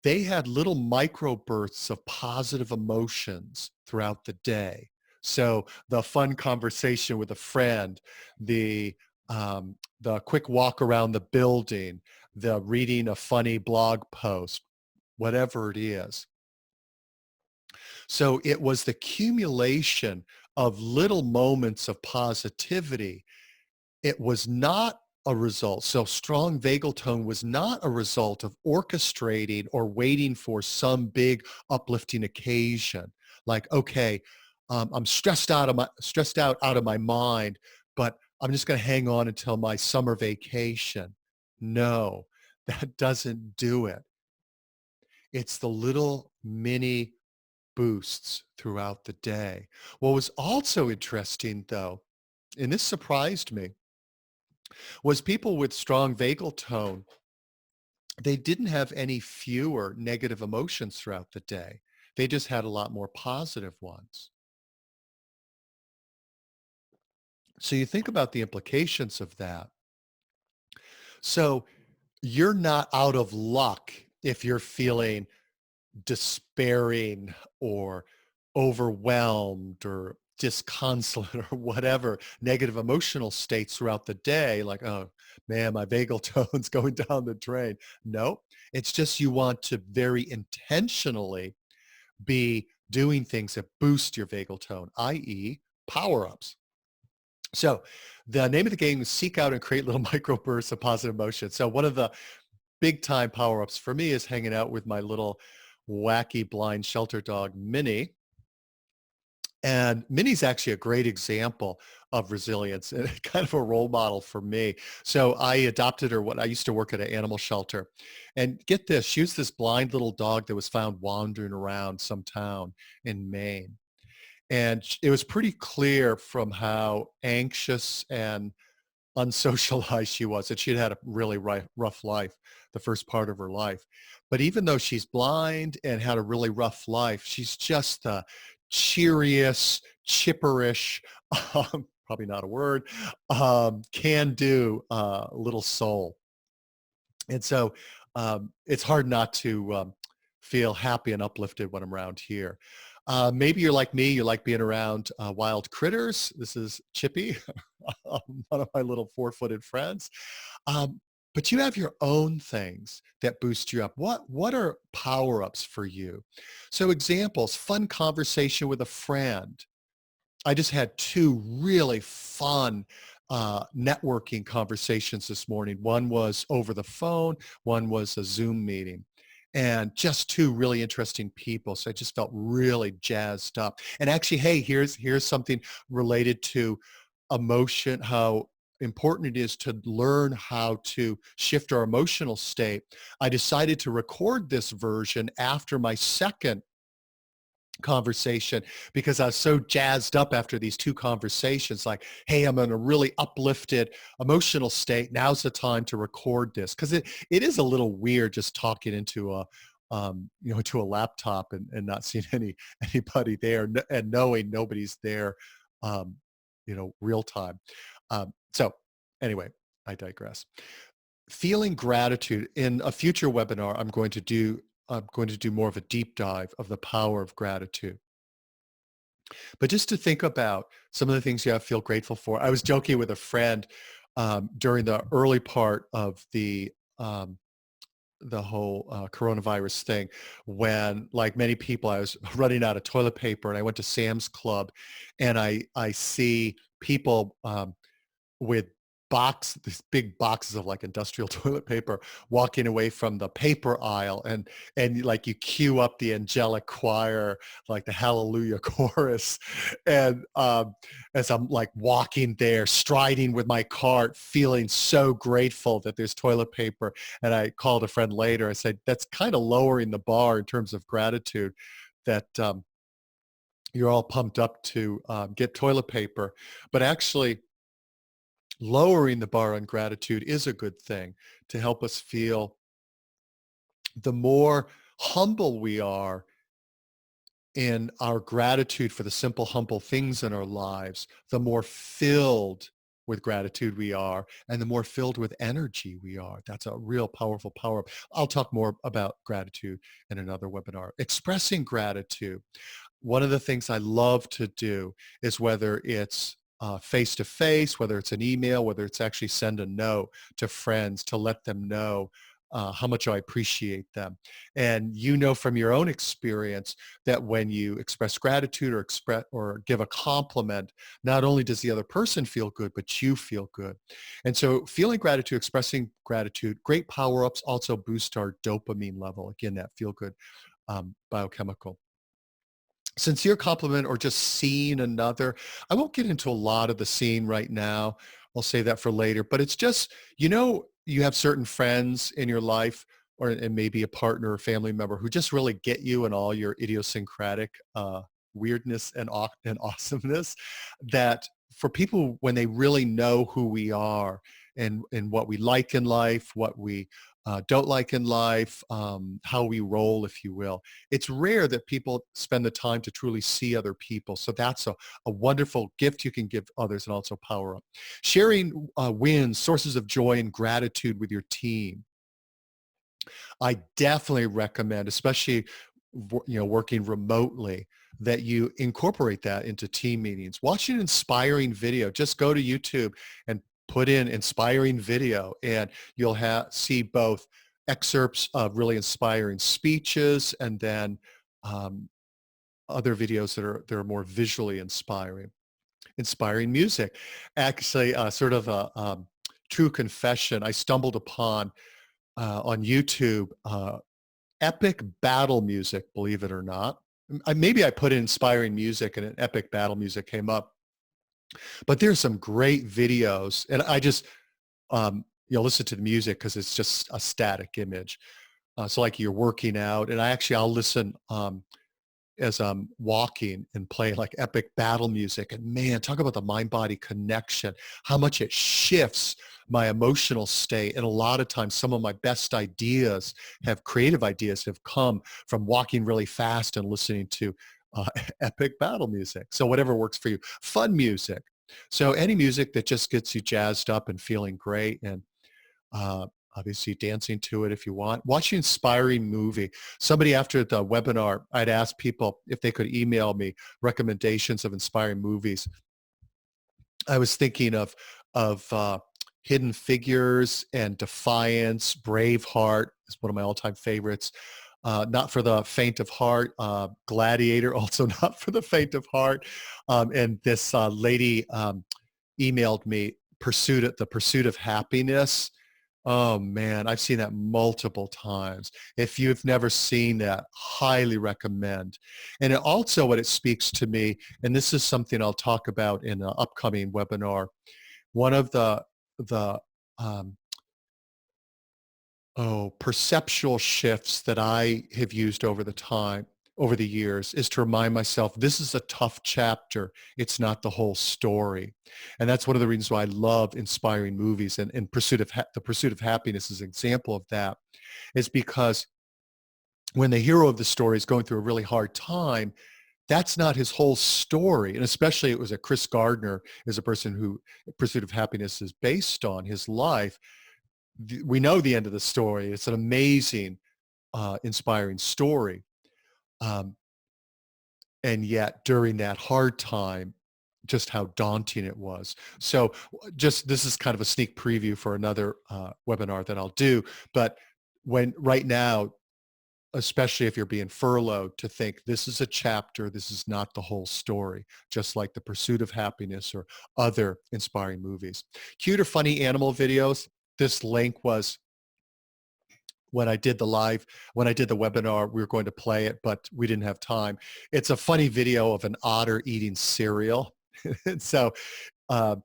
A: they had little microbursts of positive emotions throughout the day. So the fun conversation with a friend, the quick walk around the building, the reading a funny blog post, whatever it is. So it was the accumulation of little moments of positivity. It was not a result. So strong vagal tone was not a result of orchestrating or waiting for some big uplifting occasion. Like, okay, I'm stressed out of my mind, but I'm just going to hang on until my summer vacation. No, that doesn't do it. It's the little mini boosts throughout the day. What was also interesting, though, and this surprised me, was people with strong vagal tone, they didn't have any fewer negative emotions throughout the day. They just had a lot more positive ones. So you think about the implications of that. So you're not out of luck if you're feeling despairing or overwhelmed or disconsolate or whatever negative emotional states throughout the day, like, oh man, my vagal tone's going down the drain. No, it's just you want to very intentionally be doing things that boost your vagal tone, i.e. power-ups. So the name of the game is seek out and create little microbursts of positive emotion. So one of the big time power-ups for me is hanging out with my little wacky blind shelter dog, Minnie. And Minnie's actually a great example of resilience and kind of a role model for me. So I adopted her when I used to work at an animal shelter. And get this, she was this blind little dog that was found wandering around some town in Maine. And it was pretty clear from how anxious and unsocialized she was, that she'd had a really rough life, the first part of her life. But even though she's blind and had a really rough life, she's just the cheeriest, chipperish, probably not a word, can do little soul. And so It's hard not to feel happy and uplifted when I'm around here. Maybe you're like me, you like being around wild critters. This is Chippy, one of my little four-footed friends. Um, but you have your own things that boost you up. What are power-ups for you? So examples, fun conversation with a friend. I just had two really fun networking conversations this morning. One was over the phone, one was a Zoom meeting, and just two really interesting people. So I just felt really jazzed up. And actually, hey, here's something related to emotion, how important it is to learn how to shift our emotional state. I decided to record this version after my second conversation because I was so jazzed up after these two conversations, like, hey, I'm in a really uplifted emotional state. Now's the time to record this. Cause it is a little weird just talking into a, to a laptop and not seeing anybody there and knowing nobody's there, um, real time. So anyway, I digress. Feeling gratitude in a future webinar, I'm going to do more of a deep dive of the power of gratitude. But just to think about some of the things you have to feel grateful for. I was joking with a friend during the early part of the whole coronavirus thing, when, like many people, I was running out of toilet paper, and I went to Sam's Club, and I see people with these big boxes of like industrial toilet paper walking away from the paper aisle, and like you cue up the angelic choir, like the hallelujah chorus. And as I'm like walking there, striding with my cart, feeling so grateful that there's toilet paper. And I called a friend later. I said, that's kind of lowering the bar in terms of gratitude, that you're all pumped up to get toilet paper. But actually, lowering the bar on gratitude is a good thing to help us feel. The more humble we are in our gratitude for the simple, humble things in our lives, the more filled with gratitude we are, and the more filled with energy we are. That's a real powerful power. I'll talk more about gratitude in another webinar. Expressing gratitude. One of the things I love to do is, whether it's face-to-face, whether it's an email, whether it's actually send a note to friends to let them know how much I appreciate them. And you know from your own experience that when you express gratitude or give a compliment, not only does the other person feel good, but you feel good. And so feeling gratitude, expressing gratitude, great power-ups also boost our dopamine level. Again, that feel-good biochemical. Sincere compliment or just seeing another. I won't get into a lot of the scene right now. I'll save that for later. But it's just, you have certain friends in your life, and maybe a partner or family member, who just really get you and all your idiosyncratic weirdness and awesomeness, that for people, when they really know who we are and what we like in life, what we don't like in life, how we roll, if you will. It's rare that people spend the time to truly see other people. So that's a wonderful gift you can give others, and also power up. Sharing wins, sources of joy and gratitude with your team. I definitely recommend, especially working remotely, that you incorporate that into team meetings. Watch an inspiring video. Just go to YouTube and put in inspiring video, and you'll see both excerpts of really inspiring speeches, and then um, other videos that are more visually inspiring. Inspiring music. Actually, sort of a true confession. I stumbled upon on YouTube epic battle music, believe it or not. Maybe I put in inspiring music and an epic battle music came up, but there's some great videos, and I just listen to the music because it's just a static image. So like you're working out, and I'll listen as I'm walking and play like epic battle music. And man, talk about the mind-body connection, how much it shifts my emotional state. And a lot of times, some of my best creative ideas have come from walking really fast and listening to epic battle music. So whatever works for you. Fun music. So any music that just gets you jazzed up and feeling great, and obviously dancing to it if you want. Watch an inspiring movie. Somebody after the webinar, I'd asked people if they could email me recommendations of inspiring movies. I was thinking of Hidden Figures and Defiance. Braveheart is one of my all-time favorites. Not for the faint of heart. Gladiator, also not for the faint of heart. And this lady emailed me, The Pursuit of Happiness. Oh man, I've seen that multiple times. If you've never seen that, highly recommend. And it also what it speaks to me, and this is something I'll talk about in an upcoming webinar. One of the um, perceptual shifts that I have used over the years is to remind myself this is a tough chapter. It's not the whole story. And that's one of the reasons why I love inspiring movies, and The Pursuit of Happiness is an example of that, is because when the hero of the story is going through a really hard time, that's not his whole story. And especially it was a Chris Gardner is a person who Pursuit of Happiness is based on his life. We know the end of the story. It's an amazing, inspiring story. Um, and yet during that hard time, just how daunting it was. So just this is kind of a sneak preview for another webinar that I'll do. But when right now, especially if you're being furloughed, to think this is a chapter, this is not the whole story, just like The Pursuit of Happiness or other inspiring movies. Cute or funny animal videos. This link was when I did the webinar, we were going to play it, but we didn't have time. It's a funny video of an otter eating cereal. And so uh,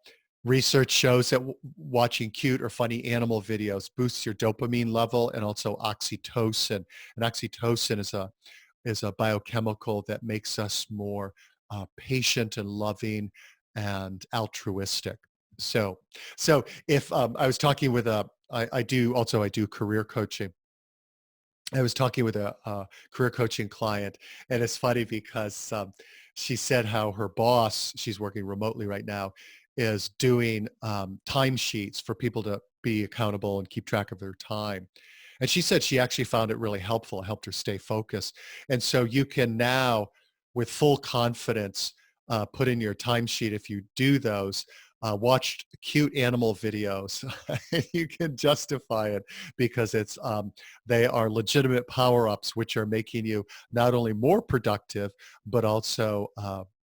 A: research shows that watching cute or funny animal videos boosts your dopamine level and also oxytocin. And oxytocin is a biochemical that makes us more patient and loving and altruistic. So, so if I was talking with I do career coaching. I was talking with a career coaching client, and it's funny because she said how her boss, she's working remotely right now, is doing timesheets for people to be accountable and keep track of their time. And she said she actually found it really helpful. It helped her stay focused. And so you can now, with full confidence, put in your timesheet if you do those. Watch cute animal videos. You can justify it because they are legitimate power-ups, which are making you not only more productive, but also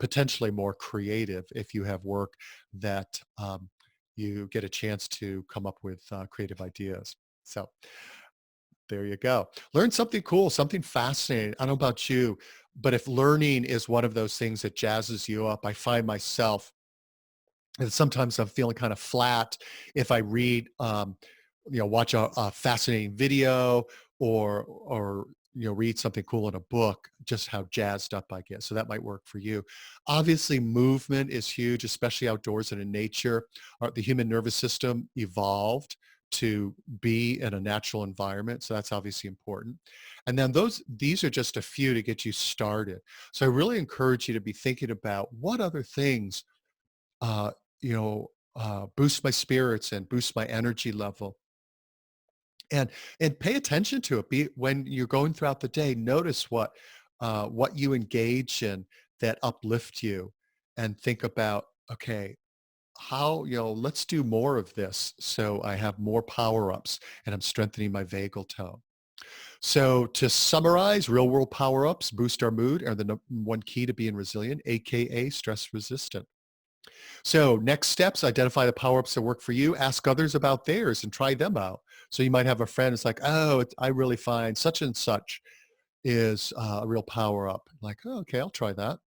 A: potentially more creative if you have work that you get a chance to come up with creative ideas. So there you go. Learn something cool, something fascinating. I don't know about you, but if learning is one of those things that jazzes you up, I find myself, and sometimes I'm feeling kind of flat if I read, watch a fascinating video or read something cool in a book, just how jazzed up I get. So that might work for you. Obviously, movement is huge, especially outdoors and in nature. The human nervous system evolved to be in a natural environment. So that's obviously important. And then these are just a few to get you started. So I really encourage you to be thinking about what other things uh, boost my spirits and boost my energy level. And pay attention to it. When you're going throughout the day, notice what you engage in that uplift you, and think about, okay, how, let's do more of this so I have more power-ups and I'm strengthening my vagal tone. So to summarize, real world power-ups boost our mood are the number one key to being resilient, aka stress resistant. So next steps, identify the power-ups that work for you. Ask others about theirs and try them out. So you might have a friend that's like, oh, I really find such and such is a real power-up. Like, oh, okay, I'll try that.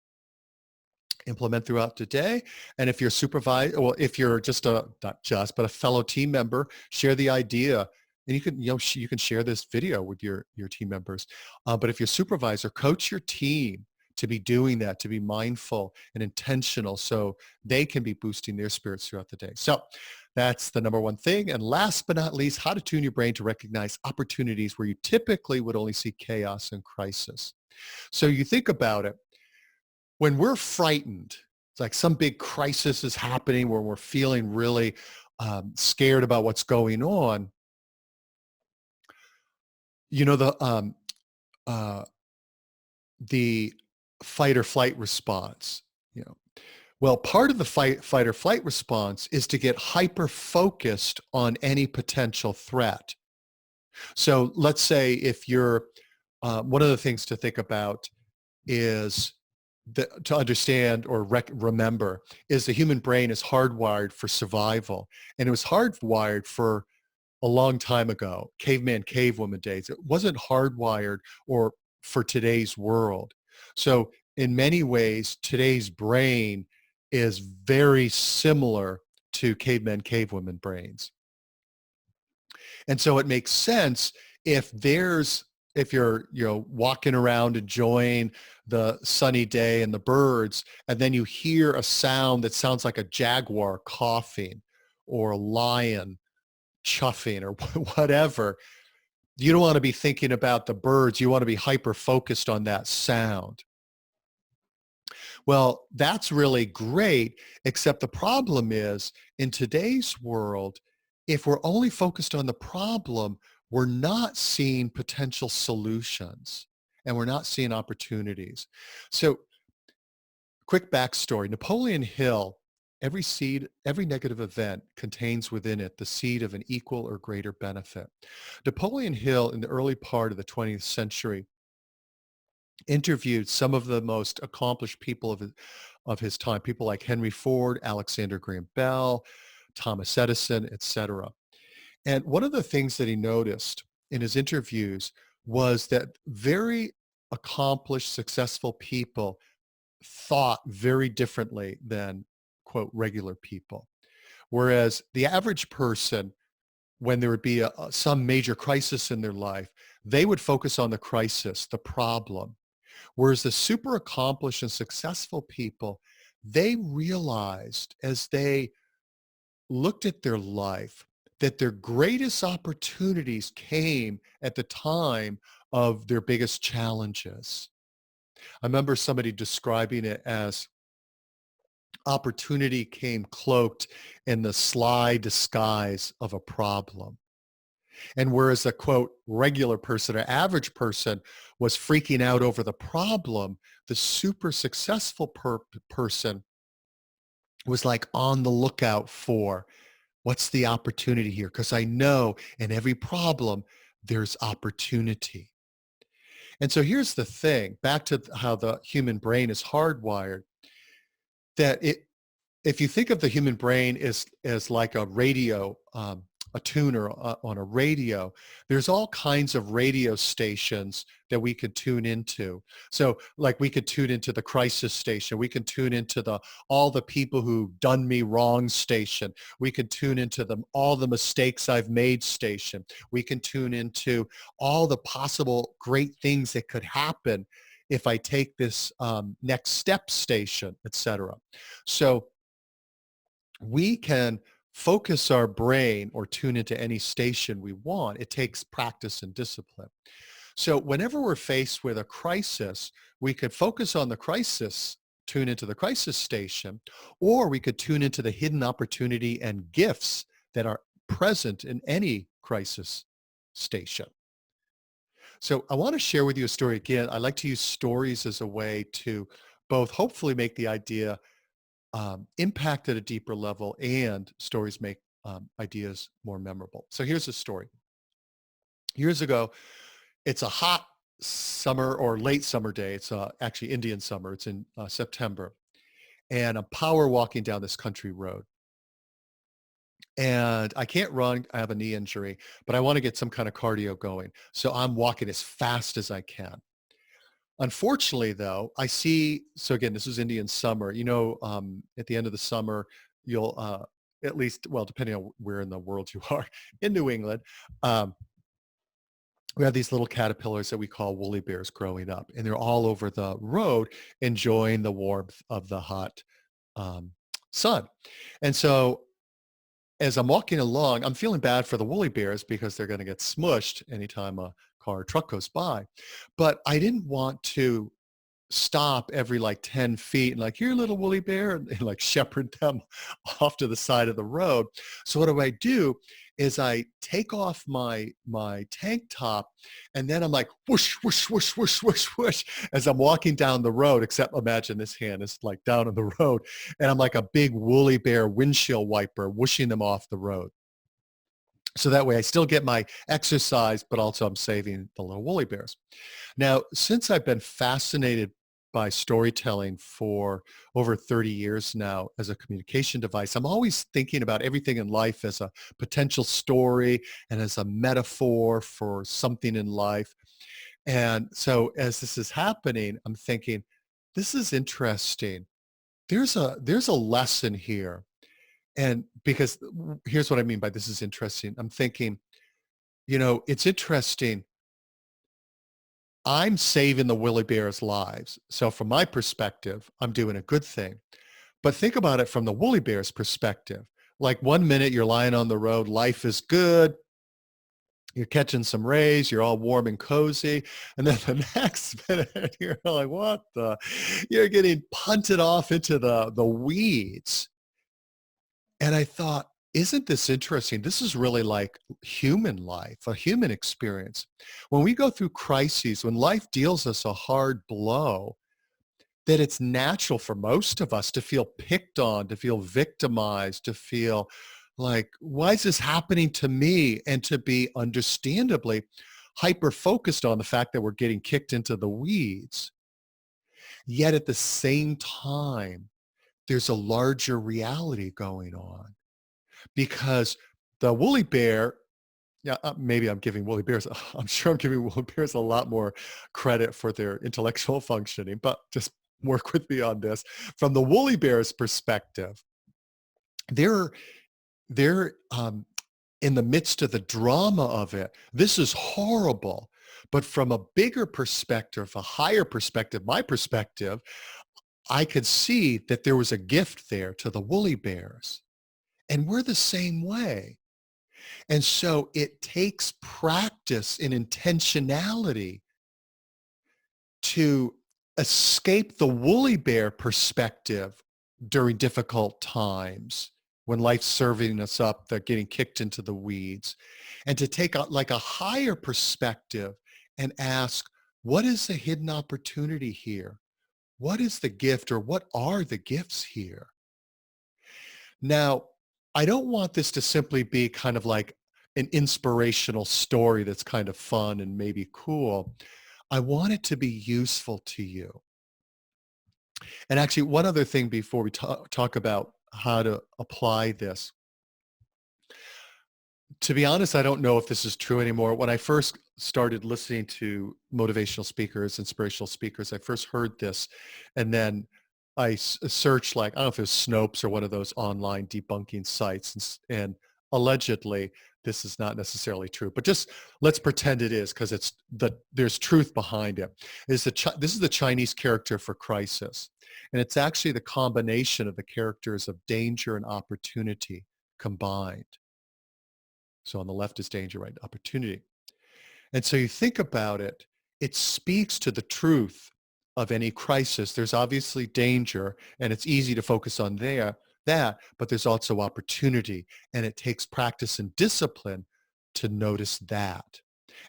A: Implement throughout the day. And if you're if you're just not just, but a fellow team member, share the idea. And you can, you can share this video with your team members. But if you're supervisor, coach your team to be doing that, to be mindful and intentional so they can be boosting their spirits throughout the day. So that's the number one thing. And last but not least, how to tune your brain to recognize opportunities where you typically would only see chaos and crisis. So you think about it, when we're frightened, it's like some big crisis is happening where we're feeling really scared about what's going on. You know, uh, the fight or flight response, you know, well, part of the fight or flight response is to get hyper focused on any potential threat. So let's say if you're, one of the things to think about is to understand or remember is the human brain is hardwired for survival. And it was hardwired for a long time ago, caveman, cavewoman days. It wasn't hardwired or for today's world. So in many ways, today's brain is very similar to cavemen, cavewomen brains. And so it makes sense if if you're, walking around enjoying the sunny day and the birds, and then you hear a sound that sounds like a jaguar coughing or a lion chuffing or whatever, you don't want to be thinking about the birds. You want to be hyper focused on that sound. Well, that's really great, except the problem is in today's world, if we're only focused on the problem, we're not seeing potential solutions and we're not seeing opportunities. So, quick backstory. Napoleon Hill, every negative event contains within it the seed of an equal or greater benefit. Napoleon Hill, in the early part of the 20th century, interviewed some of the most accomplished people of his time, people like Henry Ford, Alexander Graham Bell, Thomas Edison, etc. And one of the things that he noticed in his interviews was that very accomplished, successful people thought very differently than, quote, regular people. Whereas the average person, when there would be some major crisis in their life, they would focus on the crisis, the problem. Whereas the super accomplished and successful people, they realized as they looked at their life that their greatest opportunities came at the time of their biggest challenges. I remember somebody describing it as opportunity came cloaked in the sly disguise of a problem. And whereas a quote regular person or average person was freaking out over the problem, the super successful person was like on the lookout for what's the opportunity here? Because I know in every problem, there's opportunity. And so here's the thing, back to how the human brain is hardwired, that if you think of the human brain as like a radio, a tuner on a radio, there's all kinds of radio stations that we could tune into. So like we could tune into the crisis station. We can tune into the all the people who done me wrong station. We can tune into the all the mistakes I've made station. We can tune into all the possible great things that could happen if I take this next step station, etc. So we can focus our brain or tune into any station we want. It takes practice and discipline. So whenever we're faced with a crisis, we could focus on the crisis, tune into the crisis station, or we could tune into the hidden opportunity and gifts that are present in any crisis station. So I want to share with you a story again. I like to use stories as a way to both hopefully make the idea impact at a deeper level, and stories make ideas more memorable. So here's a story. Years ago, it's a hot summer or late summer day. It's actually Indian summer. It's in September. And I'm power walking down this country road. And I can't run. I have a knee injury, but I want to get some kind of cardio going. So I'm walking as fast as I can. Unfortunately, though, I see, so again, this is Indian summer. At the end of the summer, you'll, at least, well, depending on where in the world you are, in New England, um, we have these little caterpillars that we call woolly bears growing up, and they're all over the road enjoying the warmth of the hot um, sun. And so as I'm walking along, I'm feeling bad for the woolly bears because they're going to get smushed anytime a car or truck goes by. But I didn't want to stop every like 10 feet and like, here, little woolly bear, and like shepherd them off to the side of the road. So what do? is I take off my tank top, and then I'm like whoosh, whoosh, whoosh, whoosh, whoosh, whoosh as I'm walking down the road, except imagine this hand is like down on the road, and I'm like a big woolly bear windshield wiper whooshing them off the road. So that way I still get my exercise, but also I'm saving the little woolly bears. Now, since I've been fascinated by storytelling for over 30 years now as a communication device, I'm always thinking about everything in life as a potential story and as a metaphor for something in life. And so as this is happening, I'm thinking, this is interesting. There's a lesson here. And because here's what I mean by this is interesting. I'm thinking, it's interesting. I'm saving the Willie Bears' lives. So from my perspective, I'm doing a good thing. But think about it from the Woolly Bear's perspective. Like one minute you're lying on the road, life is good, you're catching some rays, you're all warm and cozy. And then the next minute you're like, what the? You're getting punted off into the weeds. And I thought, isn't this interesting? This is really like human life, a human experience. When we go through crises, when life deals us a hard blow, that it's natural for most of us to feel picked on, to feel victimized, to feel like, why is this happening to me? And to be understandably hyper focused on the fact that we're getting kicked into the weeds. Yet at the same time, there's a larger reality going on because the woolly bear, yeah, maybe I'm giving woolly bears, I'm sure I'm giving woolly bears a lot more credit for their intellectual functioning, but just work with me on this. From the woolly bear's perspective, they're they're in the midst of the drama of it. This is horrible. But from a bigger perspective, a higher perspective, my perspective, I could see that there was a gift there to the woolly bears. And we're the same way. And so it takes practice and intentionality to escape the woolly bear perspective during difficult times when life's serving us up, they're getting kicked into the weeds, and to take like a higher perspective and ask, what is the hidden opportunity here? What is the gift or what are the gifts here? Now, I don't want this to simply be kind of like an inspirational story that's kind of fun and maybe cool. I want it to be useful to you. And actually, one other thing before we talk about how to apply this. To be honest, I don't know if this is true anymore. When I first started listening to motivational speakers, inspirational speakers, I first heard this, and then I searched, like, I don't know if it was Snopes or one of those online debunking sites, and allegedly this is not necessarily true, but just let's pretend it is because there's truth behind it. This is the Chinese character for crisis, and it's actually the combination of the characters of danger and opportunity combined. So on the left is danger, right? Opportunity. And so you think about it, it speaks to the truth of any crisis. There's obviously danger, and it's easy to focus on that, but there's also opportunity, and it takes practice and discipline to notice that.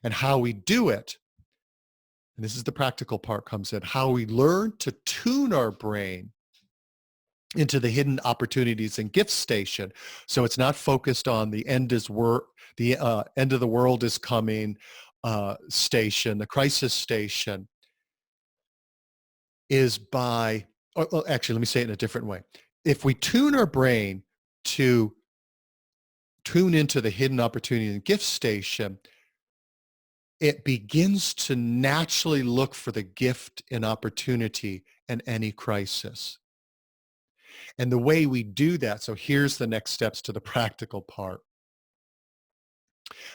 A: And how we do it, and this is the practical part comes in, how we learn to tune our brain into the hidden opportunities and gift station. So it's not focused on the end end of the world is coming station, the crisis station is by, or actually, let me say it in a different way. If we tune our brain to tune into the hidden opportunity and gift station, it begins to naturally look for the gift and opportunity in any crisis. And the way we do that, so here's the next steps to the practical part.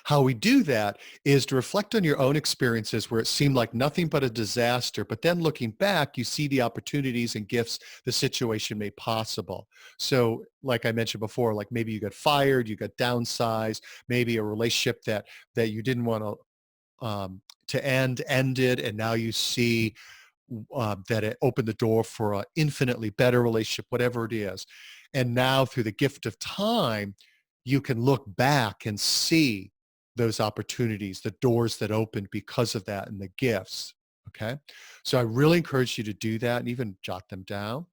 A: How we do that is to reflect on your own experiences where it seemed like nothing but a disaster, but then looking back, you see the opportunities and gifts the situation made possible. So like I mentioned before, like maybe you got fired, you got downsized, maybe a relationship that you didn't want to ended, and now you see that it opened the door for an infinitely better relationship, whatever it is. And now through the gift of time, you can look back and see those opportunities, the doors that opened because of that and the gifts. Okay. So I really encourage you to do that and even jot them down.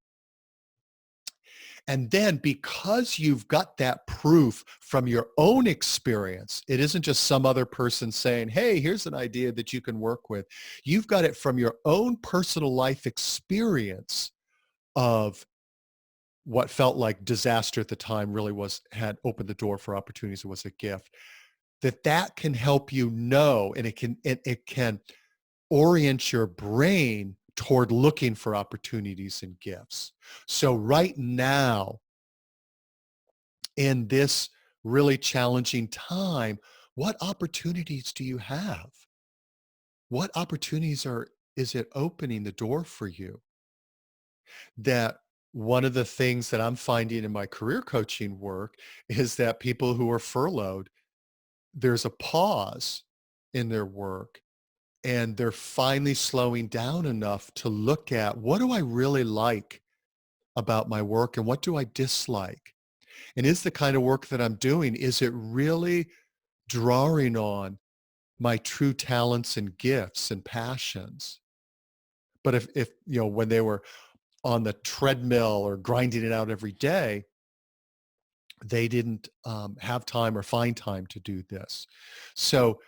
A: And then because you've got that proof from your own experience, it isn't just some other person saying, hey, here's an idea that you can work with. You've got it from your own personal life experience of what felt like disaster at the time really had opened the door for opportunities. It was a gift. That can help you know, and it can orient your brain toward looking for opportunities and gifts. So right now, in this really challenging time, what opportunities do you have? What opportunities is it opening the door for you? That one of the things that I'm finding in my career coaching work is that people who are furloughed, there's a pause in their work and they're finally slowing down enough to look at, what do I really like about my work and what do I dislike? And is the kind of work that I'm doing, is it really drawing on my true talents and gifts and passions? But if when they were on the treadmill or grinding it out every day, they didn't have time or find time to do this. So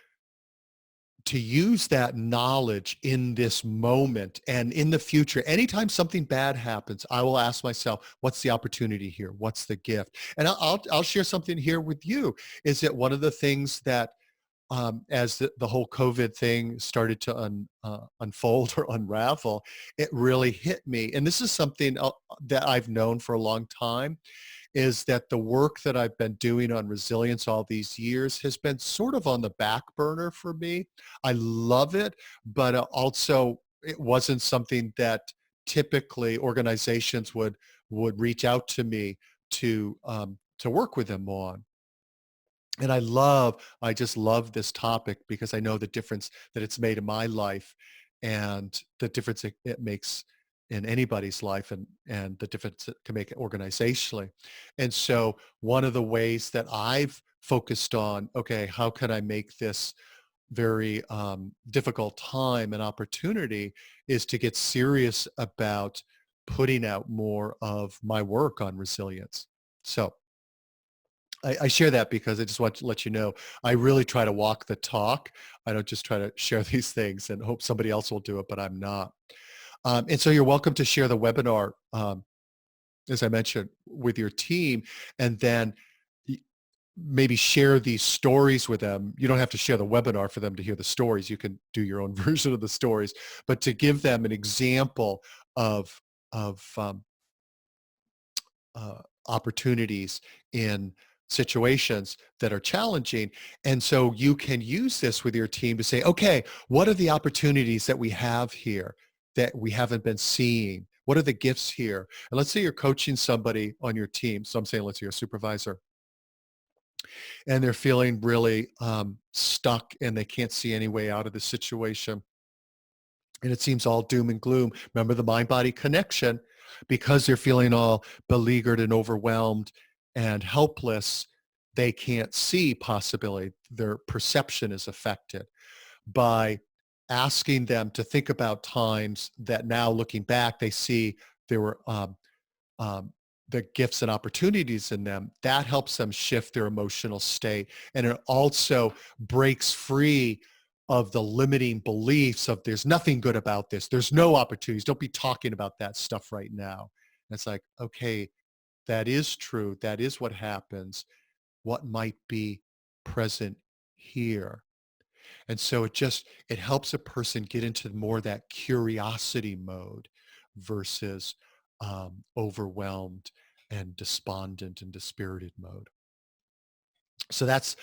A: to use that knowledge in this moment and in the future, anytime something bad happens, I will ask myself, what's the opportunity here? What's the gift? And I'll share something here with you. Is that one of the things that as the whole COVID thing started to unfold or unravel, it really hit me. And this is something that I've known for a long time, is that the work that I've been doing on resilience all these years has been sort of on the back burner for me. I love it, but also it wasn't something that typically organizations would reach out to me to work with them on. And I just love this topic because I know the difference that it's made in my life and the difference it makes in anybody's life and the difference it can make organizationally. And so one of the ways that I've focused on, okay, how can I make this very difficult time an opportunity, is to get serious about putting out more of my work on resilience. So I share that because I just want to let you know, I really try to walk the talk. I don't just try to share these things and hope somebody else will do it, but I'm not. And so you're welcome to share the webinar, as I mentioned, with your team, and then y- maybe share these stories with them. You don't have to share the webinar for them to hear the stories. You can do your own version of the stories, but to give them an example of of opportunities in situations that are challenging. And so you can use this with your team to say, okay, what are the opportunities that we have here that we haven't been seeing? What are the gifts here? And let's say you're coaching somebody on your team. So I'm saying, let's say you're a supervisor and they're feeling really stuck and they can't see any way out of the situation, and it seems all doom and gloom. Remember the mind-body connection. Because they're feeling all beleaguered and overwhelmed and helpless, they can't see possibility. Their perception is affected. By asking them to think about times that now looking back, they see there were um, the gifts and opportunities in them, that helps them shift their emotional state. And it also breaks free of the limiting beliefs of there's nothing good about this. There's no opportunities. Don't be talking about that stuff right now. And it's like, okay, that is true. That is what happens. What might be present here? And so it helps a person get into more that curiosity mode versus overwhelmed and despondent and dispirited mode. So that's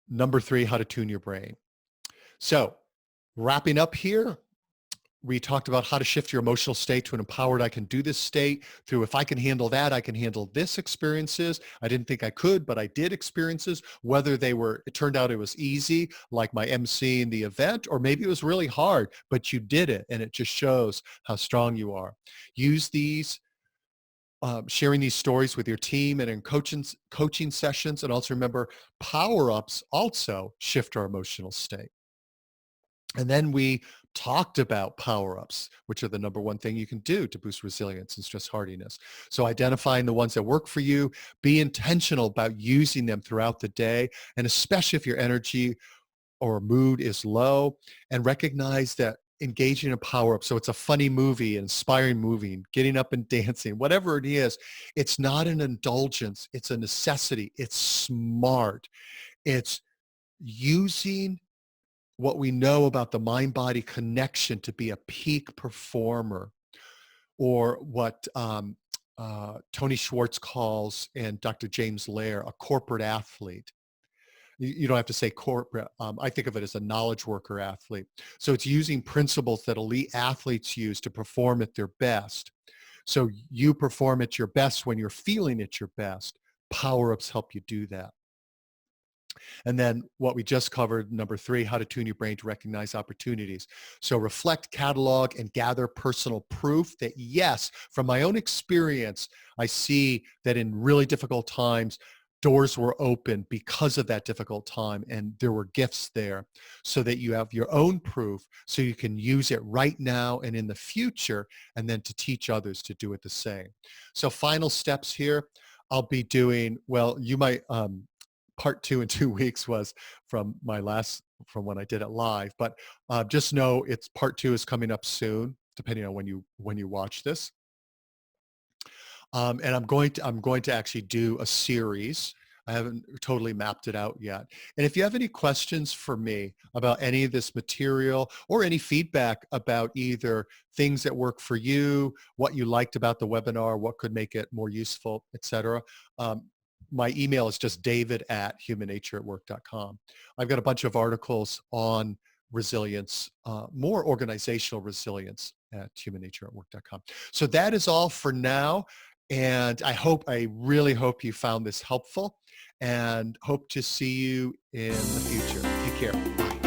A: number 3, how to tune your brain. So wrapping up here, we talked about how to shift your emotional state to an empowered, I can do this state through, if I can handle that, I can handle this experiences. I didn't think I could, but I did experiences, whether it turned out it was easy, like my MC in the event, or maybe it was really hard, but you did it. And it just shows how strong you are. Use these sharing these stories with your team and in coaching sessions. And also remember, power-ups also shift our emotional state. And then we talked about power-ups, which are the number one thing you can do to boost resilience and stress hardiness. So identifying the ones that work for you, be intentional about using them throughout the day, and especially if your energy or mood is low, and recognize that engaging in power up. So it's a funny movie, an inspiring movie, getting up and dancing, whatever it is, it's not an indulgence. It's a necessity. It's smart. It's using what we know about the mind body connection to be a peak performer, or what Tony Schwartz calls, and Dr. James Lair, a corporate athlete. You don't have to say corporate. I think of it as a knowledge worker athlete. So it's using principles that elite athletes use to perform at their best. So you perform at your best when you're feeling at your best. Power-ups help you do that. And then what we just covered, number 3, how to tune your brain to recognize opportunities. So reflect, catalog, and gather personal proof that, yes, from my own experience, I see that in really difficult times, doors were open because of that difficult time, and there were gifts there, so that you have your own proof so you can use it right now and in the future, and then to teach others to do it the same. So final steps here, I'll be doing, well, you might, part 2 in 2 weeks was from when I did it live, but just know it's part 2 is coming up soon, depending on when you watch this. And I'm going to actually do a series. I haven't totally mapped it out yet. And if you have any questions for me about any of this material, or any feedback about either things that work for you, what you liked about the webinar, what could make it more useful, etc., my email is just david@humannatureatwork.com. I've got a bunch of articles on resilience, more organizational resilience, at humannatureatwork.com. So that is all for now. And I really hope you found this helpful, and hope to see you in the future. Take care. Bye.